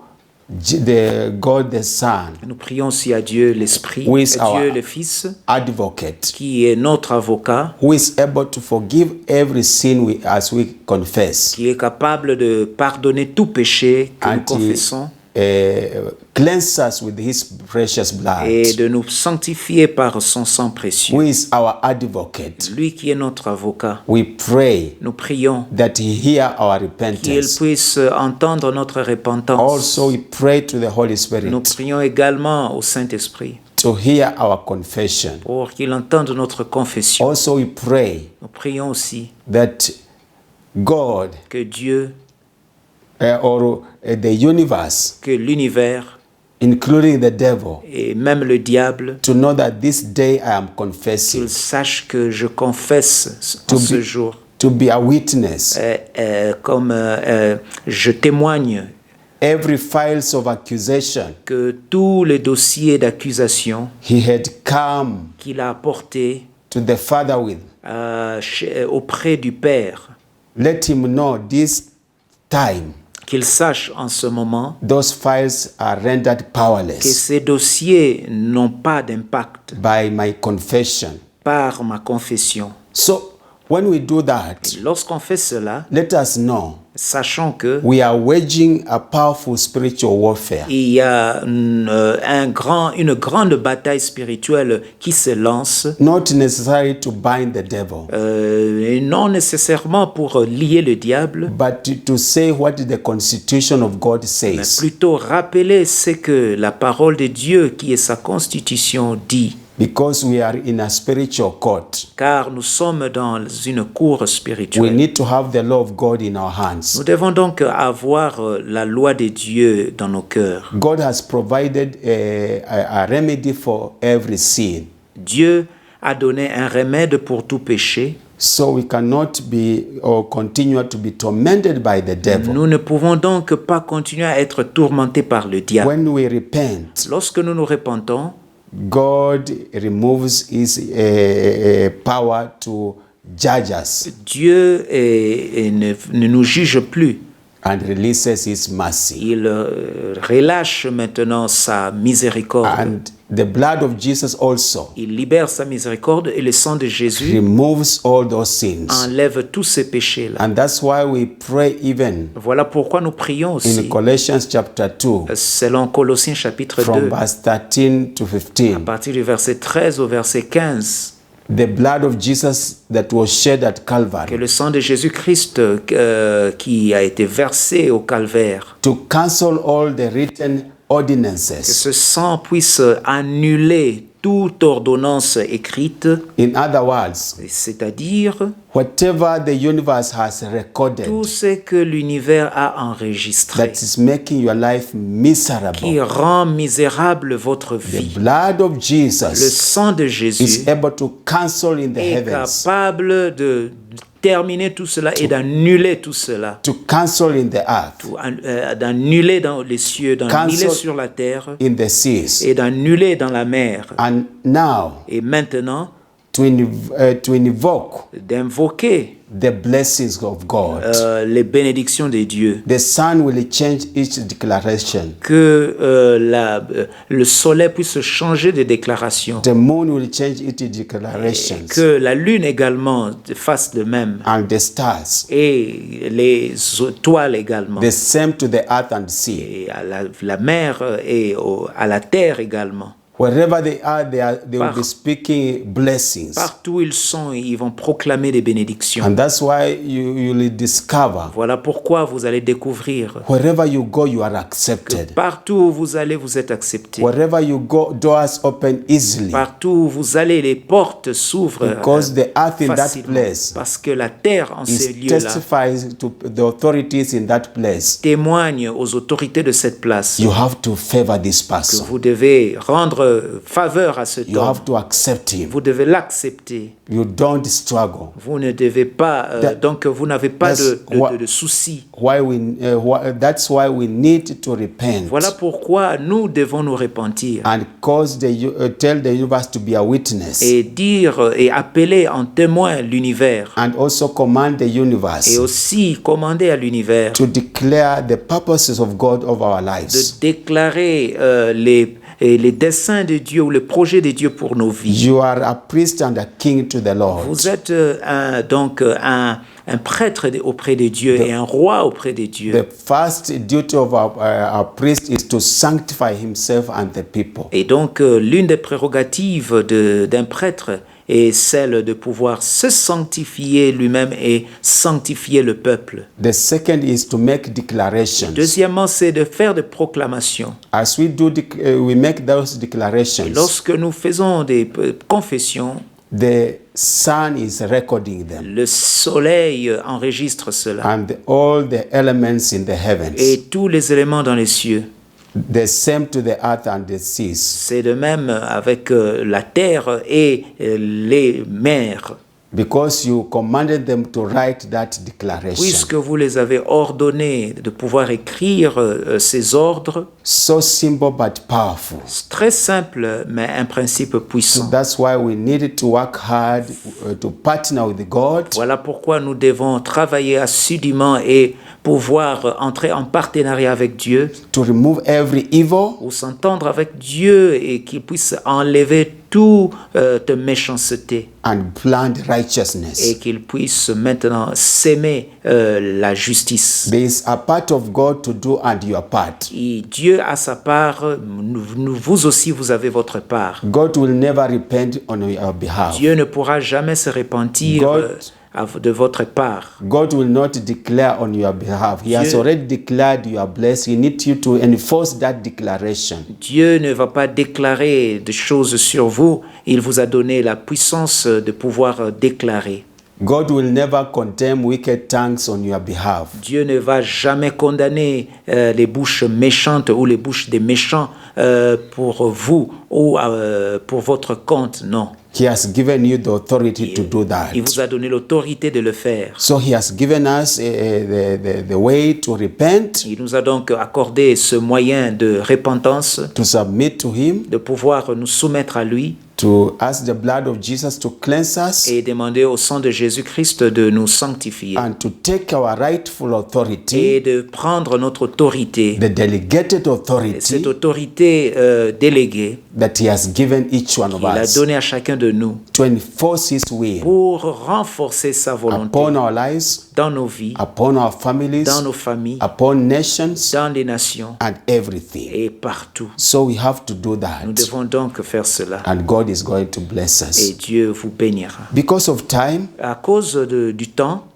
the God the Son, nous prions aussi à Dieu l'Esprit, Who is à Dieu our- le Fils, advocate, qui est notre avocat, who is able to forgive every sin as we confess, qui est capable de pardonner tout péché que nous and confessons cleanse us with His precious blood, et de nous sanctifier par son sang précieux. who is our advocate. Lui qui est notre avocat, We pray nous prions that He hear our qu'il repentance. puisse entendre notre repentance. Also, we pray to the Holy Nous Spirit prions également au Saint-Esprit to hear our confession. pour qu'il entende notre confession. Also, we pray Nous prions aussi that God que Dieu, or the universe, que l'univers including the devil, et même le diable, to know that this day I am qu'il confessing, sache que je confesse en To ce be- jour, to be a witness. comme je témoigne Every files of accusation que tous les dossiers d'accusation he had come qu'il a apportés to the Father with, auprès du Père, let him know this time qu'il sache en ce moment those files are rendered que powerless ces dossiers n'ont pas d'impact by my confession. par ma confession. So when we do that, Lorsqu'on fait cela, let us know sachant que we are waging a powerful spiritual warfare. il y a une grande bataille spirituelle qui se lance, Not necessary to bind the devil, et non nécessairement pour lier le diable, but to say what the constitution of God mais says. plutôt rappeler ce que la parole de Dieu, qui est sa constitution, dit. Because we are in a spiritual court, Car nous sommes dans une cour we spirituelle. need to have the law of God in our hands. Nous devons donc avoir la loi de Dieu dans nos cœurs. God has provided a remedy for every sin. Dieu a donné un remède pour tout péché. So we cannot be or continue to be tormented by the devil. Nous ne pouvons donc pas continuer à être tourmentés par le diable. When we repent, Lorsque nous nous repentons, God removes his power to judge us Dieu ne nous juge plus. and releases his mercy. Il relâche maintenant sa miséricorde. And the blood of Jesus also Il libère sa miséricorde et le sang de Jésus removes all those sins. enlève tous ces péchés-là. And that's why we pray even Voilà pourquoi nous prions in aussi, Colossians chapter 2 selon Colossiens chapitre 2, from verse 13 to à 15. partir du verset 13 au verset 15, The blood of Jesus that was shed at que Calvary le sang de Jésus-Christ qui a été versé au calvaire, to cancel all the written que ordinances. ce sang puisse annuler toute ordonnance écrite, In other words, c'est-à-dire whatever the universe has recorded tout ce que l'univers a enregistré, that is making your life qui miserable, rend misérable votre the vie. blood of Le Jesus sang de Jésus is able to cancel in the est heavens, capable de terminer tout cela et d'annuler tout cela, to cancel in the earth, d'annuler dans les cieux, d'annuler Cancel sur la terre in the seas, et d'annuler dans la mer. and now Et maintenant, to invoke d'invoquer the blessings of God. les bénédictions de Dieu. The sun will change each declaration. Que le soleil puisse changer de déclaration. The moon will change its declarations. Que la lune également fasse de même. And the stars. Et les étoiles également. The same to the earth and sea. Et à la mer et à la terre également. Wherever they will be speaking blessings. Partout où ils sont, ils vont proclamer des bénédictions. And that's why you will discover. Voilà pourquoi vous allez découvrir. Wherever you go, you are accepted. Partout où vous allez, vous êtes accepté. Wherever you go, doors open easily. Partout où vous allez, les portes s'ouvrent. Because the earth in that place. Parce que la terre en ces lieux-là testifies to the authorities in that place. Témoigne aux autorités de cette place. You have to favor this person. Que vous devez rendre faveur à cet You homme. have to accept him. Vous devez l'accepter. You don't struggle. Vous ne devez pas, donc vous n'avez pas de soucis. That's why we need to repent. Voilà pourquoi nous devons nous repentir. And tell the universe to be a witness. Et dire et appeler en témoin l'univers. And also command the universe. Et aussi commander à l'univers. To declare the purposes of God of our lives. De déclarer les desseins de Dieu ou les projets de Dieu pour nos vies. You are a priest and a king to the Lord. Vous êtes donc un prêtre auprès de Dieu et un roi auprès de Dieu. The first duty of our priest is to sanctify himself and the people. Et donc l'une des prérogatives d'un prêtre est celle de pouvoir se sanctifier lui-même et sanctifier le peuple. The second is to make declarations. Deuxièmement, c'est de faire des proclamations. As we do, we make those declarations. Et lorsque nous faisons des confessions, the sun is recording them. Le soleil enregistre cela. And all the elements in the heavens. Et tous les éléments dans les cieux. The same to the earth and the seas. C'est de même avec la terre et les mers. Because you commanded them to write that declaration. Puisque vous les avez ordonnés de pouvoir écrire ces ordres. So simple but powerful. Très simple, mais un principe puissant. So that's why we needed to work hard to partner with God. Voilà pourquoi nous devons travailler assidûment et pouvoir entrer en partenariat avec Dieu. To remove every evil. Ou s'entendre avec Dieu et qu'il puisse enlever toute méchanceté. And plant righteousness. Et qu'il puisse maintenant s'aimer la justice. There is a part of God to do and your part. Et Dieu a sa part, vous aussi vous avez votre part. God will never repent on your behalf. Dieu ne pourra jamais se repentir de votre part. God will not declare on your behalf. He has already declared you are blessed. He needs you to enforce that declaration. Dieu ne va pas déclarer des choses sur vous. Il vous a donné la puissance de pouvoir déclarer. God will never condemn wicked tongues on your behalf. Dieu ne va jamais condamner les bouches méchantes ou les bouches des méchants pour vous ou pour votre compte, non. He has given you the authority to do that. Il vous a donné l'autorité de le faire. So he has given us the way to repent. Il nous a donc accordé ce moyen de repentance. To submit to him. De pouvoir nous soumettre à lui. To ask the blood of Jesus to cleanse us. Et demander au sang de Jésus-Christ de nous sanctifier. And to take our rightful authority. Et de prendre notre autorité. The delegated authority. Cette autorité déléguée. That he has given each one of us. Il a donné à chacun de nous. To enforce his will. Pour renforcer sa volonté. Upon our lives. Dans nos vies. Upon our families. Dans nos familles. Upon nations. Dans les nations. And everything. Et partout. So we have to do that. Nous devons donc faire cela. And God is going to bless us. Et Dieu vous bénira. Because of time. À cause du temps.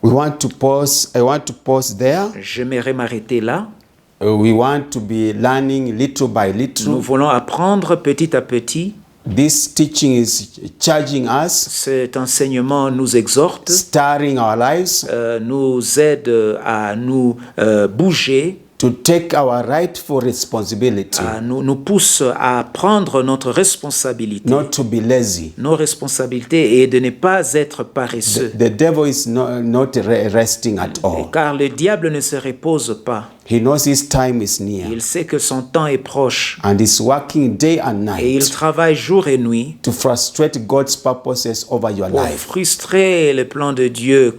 I want to pause there. J'aimerais m'arrêter là. We want to be learning little by little. Nous voulons apprendre petit à petit. This teaching is charging us. Cet enseignement nous exhorte. Stirring our lives. Nous aide à nous bouger. To take our rightful responsibility. Nous pousse à prendre notre responsabilité. Not to be lazy. Nos responsabilités et de ne pas être paresseux. The devil is not resting at all. Car le diable ne se repose pas. He knows his time is near Il sait que son temps est proche. and is working day and Et il night travaille jour et nuit to frustrate God's purposes over your pour life. frustrer le plan de Dieu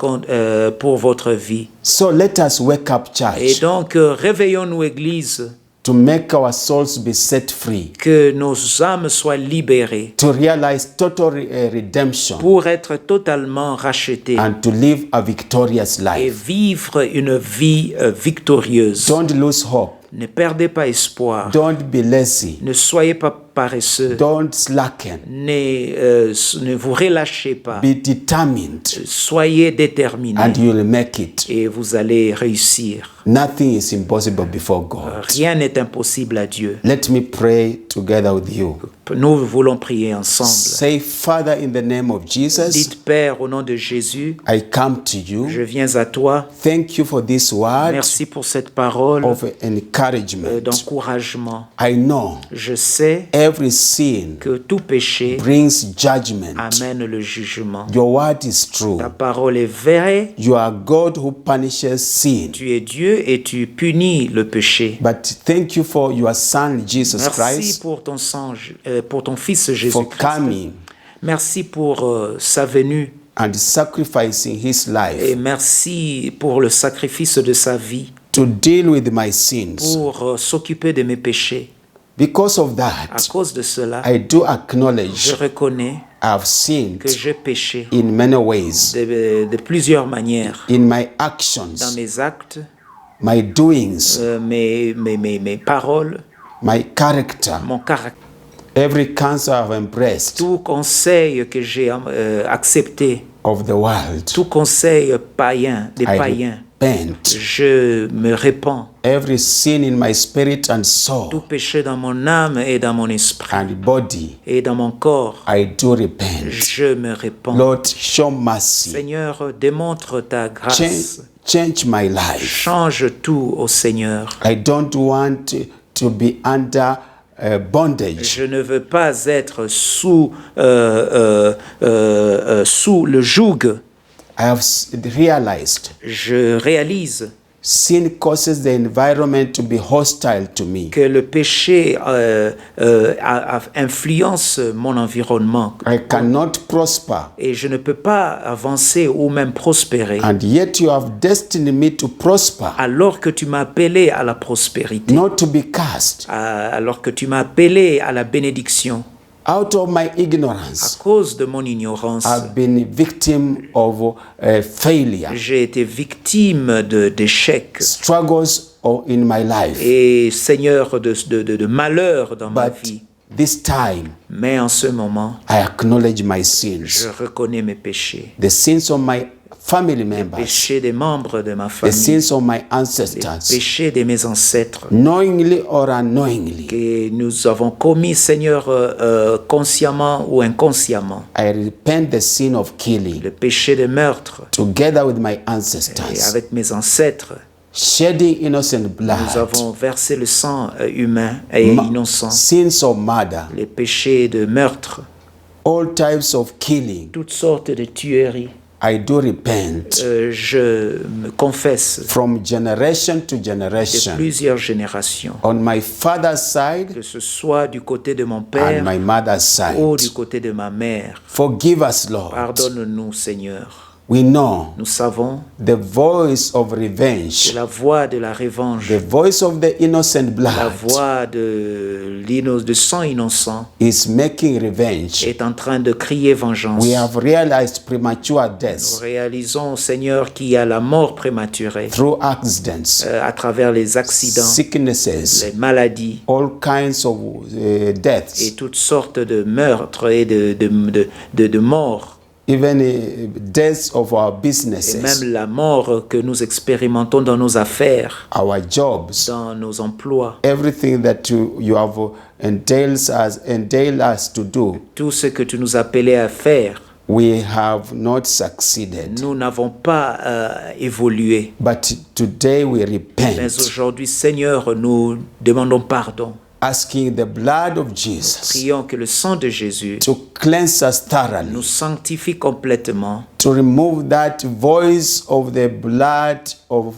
pour votre vie. So let us wake up, Et church, donc, réveillons-nous, Église, to make our souls be set free, que nos âmes soient libérées to realize total redemption, pour être totalement rachetées and to live a victorious et life. vivre une vie victorieuse. Don't lose hope. Ne perdez pas espoir. Don't be lazy. Ne soyez pas paresseux. Don't slacken. Ne vous relâchez pas. Be determined Soyez déterminés and you'll make it. et vous allez réussir. Nothing is impossible before God. Rien n'est impossible à Dieu. Let me pray together with you. Nous voulons prier ensemble. Say, Father, in the name of Jesus, Dites, Père, au nom de Jésus, I come to you. je viens à toi. Thank you for this word Merci pour cette parole of encouragement. d'encouragement. I know Je sais every sin que tout péché brings judgment. amène le jugement. Your word is true. Ta parole est vraie. You are God who punishes sin. Tu es Dieu et tu punis le péché. But thank you for your Son, Jesus Merci Christ, pour ton sang, pour ton Fils for Jésus-Christ. coming Merci pour sa venue and sacrificing his et life merci pour le sacrifice de sa vie to deal with my sins. pour s'occuper de mes péchés. Because of À that, cause de cela, I do je acknowledge reconnais I've sinned que j'ai péché in many ways, de plusieurs manières in my dans actions, mes actes, my doings, mes paroles, my character, mon caractère. every counsel I've embraced Tout conseil que j'ai accepté, of the world. tout conseil païen, des païens, Repent. je me répands. Every sin in my spirit and Tout soul péché dans mon âme et dans mon esprit and body, et dans mon corps, I do repent. je me répands. Lord, show mercy. Seigneur, démontre ta grâce. Change my life. Change tout au Seigneur. I don't want to be under bondage. Je ne veux pas être sous le joug. I have realized Je réalise sin causes the environment to be hostile to me. que le péché influence mon environnement I cannot prosper. et je ne peux pas avancer ou même prospérer And yet you have destined me to prosper, alors que tu m'as appelé à la prospérité, not to be cast. alors que tu m'as appelé à la bénédiction. Out of my À ignorance, cause de mon ignorance, I've been victim of failure, j'ai été victime d'échecs struggles in my life. et Seigneur de malheur dans ma But vie. this time, Mais en ce moment, I acknowledge my je sins, reconnais mes péchés. the sins of my family members, Péchés des membres de ma the famille, sins of my les ancestors, péchés de mes ancêtres knowingly or unknowingly. que nous avons commis, Seigneur, consciemment ou inconsciemment. I repent the sin of killing Le péché de meurtre together with my et ancestors, avec mes ancêtres, shedding innocent nous blood, avons versé le sang humain et innocent. sins of murder, Les péchés de meurtre, all types of killing. toutes sortes de tueries. I do repent Je me confesse from generation to de generation plusieurs générations, on my father's side que ce soit du côté de mon and père my mother's ou du side. côté de ma mère. Forgive us, Lord. Pardonne-nous, Seigneur. We know Nous savons the voice of que revenge, la voix de la revanche, the voice of the innocent la blood voix de sang innocent is making revenge. est en train de crier vengeance. We have realized premature Nous deaths réalisons, Seigneur, qu'il y a la mort prématurée through accidents, à travers les accidents, sicknesses, les maladies all kinds of et deaths, toutes sortes de meurtres et de morts. even deaths of our Et businesses, même la mort que nous expérimentons dans nos affaires, our jobs, dans nos emplois. everything that you have entailed us to do, Tout ce que tu nous appelais à faire, we have not succeeded. nous n'avons pas évolué. But today we Mais repent, aujourd'hui, Seigneur, nous demandons pardon. asking the blood of Jesus Prions que le sang de Jésus to cleanse us thoroughly, nous sanctifie complètement, to remove that voice of the blood of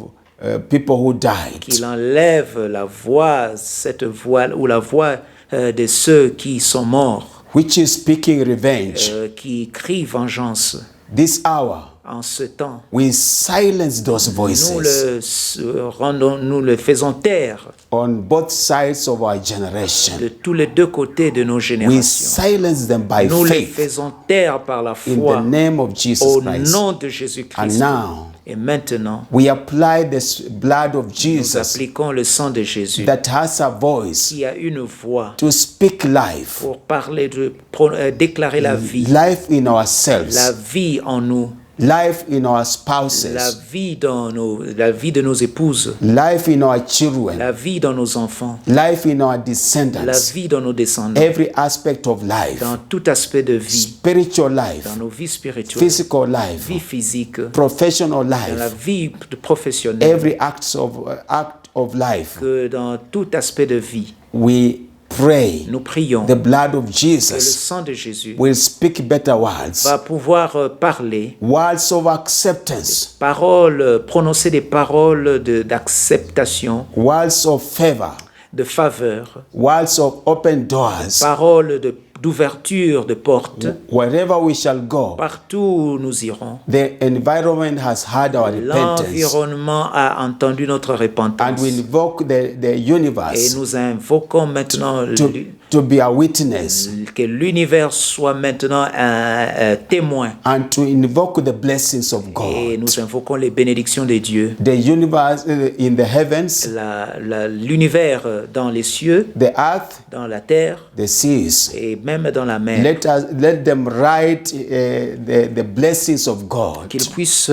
people who died. qu'il enlève la voix, cette voix, ou la voix de ceux qui sont morts, which is speaking revenge. qui crient vengeance. This hour, En ce temps, we silence those voices nous le faisons taire on both sides of our generation. de tous les deux côtés de nos We générations. silence them by Nous les faith faisons taire par la in the foi name of Jesus au Christ. nom de And Jésus-Christ. now, Et maintenant, we apply the blood of nous Jesus appliquons le sang de Jésus that has a voice qui a une voix to speak life, pour parler déclarer la vie, life in la ourselves, vie en nous, life in our la spouses, vie la vie de nos épouses, life in our children, la vie dans nos enfants, life in our la descendants, vie dans nos descendants, every aspect of life, dans tout aspect de vie, spiritual life, dans nos vies spirituelles, physical life, vie physique, professional dans la life, vie professionnelle, every act of life. que dans tout aspect de vie, We pray nous prions the blood of que le Jesus sang de Jésus will speak better words, va pouvoir parler, words of acceptance, prononcer des paroles d'acceptation, words of favor, de faveur, words of open doors. paroles d'ouverture de portes. Wherever we shall go, Partout où nous irons, the environment has heard our repentance, l'environnement a entendu notre and repentance. we invoke the Et universe nous invoquons maintenant to be a witness que l'univers soit maintenant un témoin. and to invoke the blessings of Et God. nous invoquons les bénédictions de Dieu. The universe in the heavens, L'univers dans les cieux, the earth, dans la terre the seas. et même dans la mer. Let them write the blessings of God Qu'ils puissent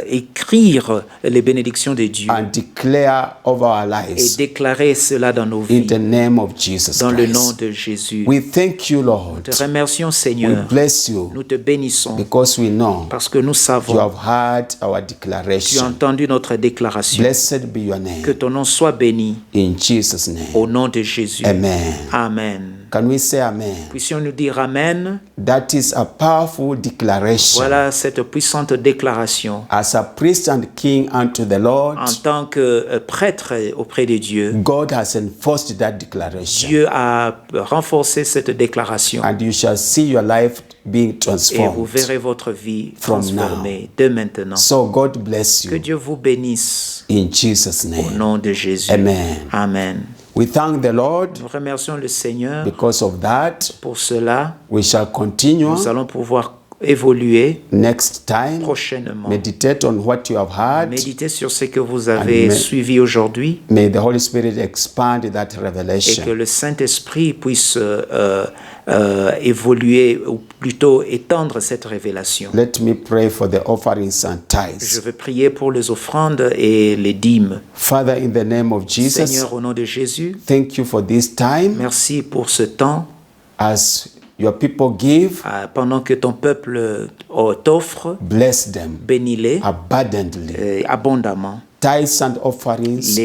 écrire les bénédictions de Dieu and declare over our et lives déclarer cela dans nos in vies. the name of Jesus Dans le nom Christ. de Jésus. We thank you, Lord. Nous te remercions, We Seigneur. bless you Nous te bénissons because we know parce que nous you savons, have heard our tu as declaration. entendu notre déclaration. Blessed be your Que name. ton nom soit béni In Jesus' name. au nom de Jésus. Amen. Amen. Can we say amen? Puissions-nous dire Amen. That is a powerful declaration. Voilà cette puissante déclaration. As a priest and king unto the Lord, En tant que prêtre auprès de Dieu, God has enforced that declaration. Dieu a renforcé cette déclaration. And you shall see your life being Et vous transformed. verrez votre vie From transformée de maintenant. So God bless Que you Dieu vous bénisse in Jesus' au name. nom de Jésus. Amen. Amen. We thank the Lord Nous remercions le Seigneur because of that. pour cela. We shall continue Nous allons pouvoir évoluer next time. prochainement. Meditate on what you have heard. Méditez sur ce que vous avez Amen. suivi aujourd'hui May the Holy Spirit expand that et que revelation. le Saint-Esprit puisse évoluer ou plutôt étendre cette révélation. Let me pray for the offerings and Je tithes. veux prier pour les offrandes et les dîmes. Father, in the name of Jesus, Seigneur, au nom de Jésus, thank you for this time merci pour ce temps as your people give. pendant que ton peuple t'offre. Bless them Bénis-les abundantly. abondamment. Tithes and offerings,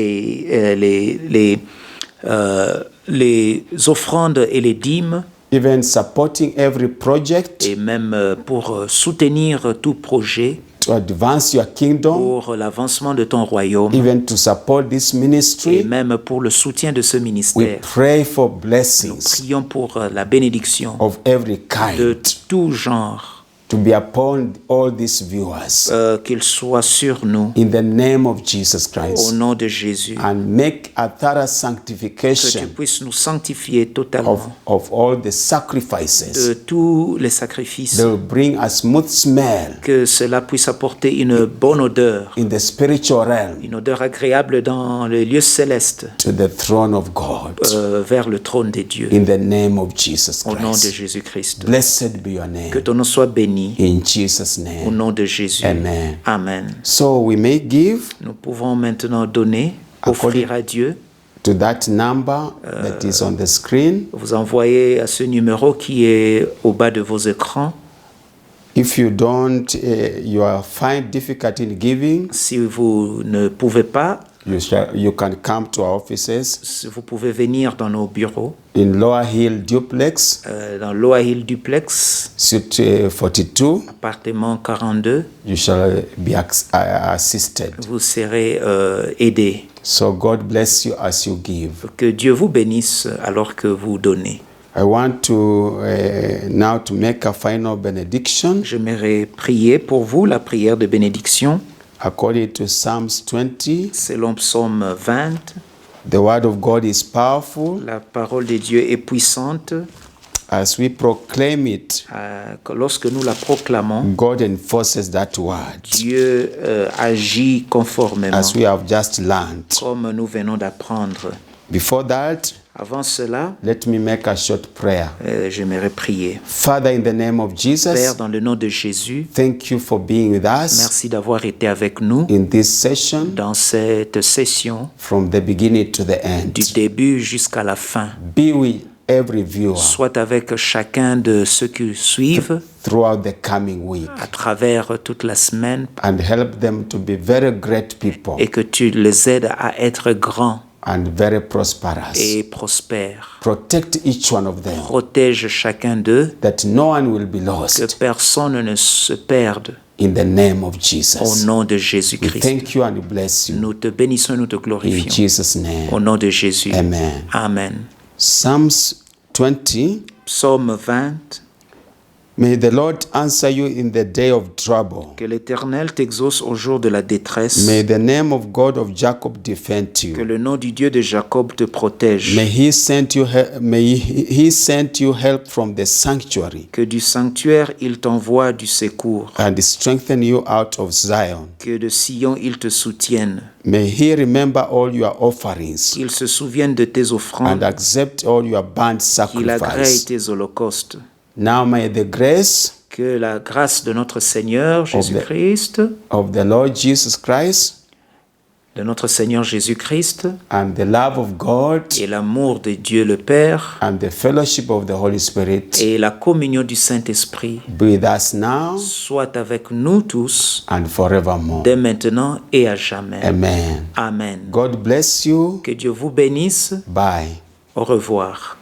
Les offrandes et les dîmes, even supporting every project et même pour soutenir tout projet, to advance your kingdom, pour l'avancement de ton royaume, even to support this et ministry. même pour le soutien de ce We ministère. pray for Nous blessings prions pour la bénédiction of every de kind tout genre, to be upon all these viewers qu'il soit sur nous, in the name of Jesus au Christ, nom de Jésus. and make a thorough Que tu sanctification puisses nous sanctifier totalement of all the sacrifices de tous les sacrifices, that will bring a smooth smell que cela puisse apporter une bonne odeur, in the spiritual realm une odeur agréable dans les lieux célestes, to the throne of God. vers le trône de Dieu, In the name of Jesus au nom de Christ. Jésus-Christ. Blessed be your Que name. ton nom soit béni, In Jesus' au name. nom de Jésus. Amen. Amen. So we may give Nous pouvons maintenant donner, offrir à Dieu. to that number that is on the screen. Vous envoyez à ce numéro qui est au bas de vos écrans. If you don't, you are find difficult in giving, Si vous ne pouvez pas You can come to our offices Vous pouvez venir dans nos bureaux, in Lower Hill Duplex, dans Lower Hill Duplex, Suite 42. appartement 42. You shall be assisted. Vous serez aidés. So God bless you as you give. Que Dieu vous bénisse alors que vous donnez. I want to now to make a final benediction J'aimerais prier pour vous la prière de bénédiction. according to Psalms 20. Selon Psaume 20, The word of God is powerful la parole de Dieu est puissante. as we proclaim it. Lorsque nous la proclamons, God enforces that word Dieu agit conformément, as we have just learned. comme nous venons d'apprendre. Before that, Avant cela, let me make a short prayer. j'aimerais prier. Father, in the name of Père, Jesus, dans le nom de Jésus, thank you for being with us merci d'avoir été avec nous in this session dans cette session, from the beginning to the end. du début jusqu'à la fin. Be with every viewer Soit avec chacun de ceux qui suivent throughout the coming week à travers toute la semaine and help them to be very great people et que tu les aides à être grands and very prosperous. et prospères. Protect each one of them Protège chacun d'eux, that no one will be que lost personne ne se perde. in the name of Au Jesus. nom de We Jésus-Christ. thank you and we bless you Nous te bénissons et nous te in glorifions. Jesus' name. Au nom de Jésus. Amen. Amen. Psalms 20. Psaume 20. May the Lord answer you in the day of trouble. Que l'Éternel t'exauce au jour de la détresse. May the name of God of Jacob defend Que you. le nom du Dieu de Jacob te protège. May he send you help from the sanctuary Que du sanctuaire, il t'envoie du secours. and strengthen you out of Zion. Que de Sion, il te soutienne. May he remember all your offerings Qu'il se souvienne de tes and offrandes. accept all your burnt Qu'il agrée sacrifice. tes holocaustes. Now may the grace Que la grâce de notre Seigneur Jésus-Christ, of the Lord Jesus Christ de notre Seigneur Jésus-Christ, and the love of God et l'amour de Dieu le Père, and the fellowship of the Holy Spirit et la communion du Saint-Esprit be with us now soit avec nous tous, and forevermore. dès maintenant et à jamais. Amen. Amen. God bless you. Que Dieu vous bénisse. Bye. Au revoir.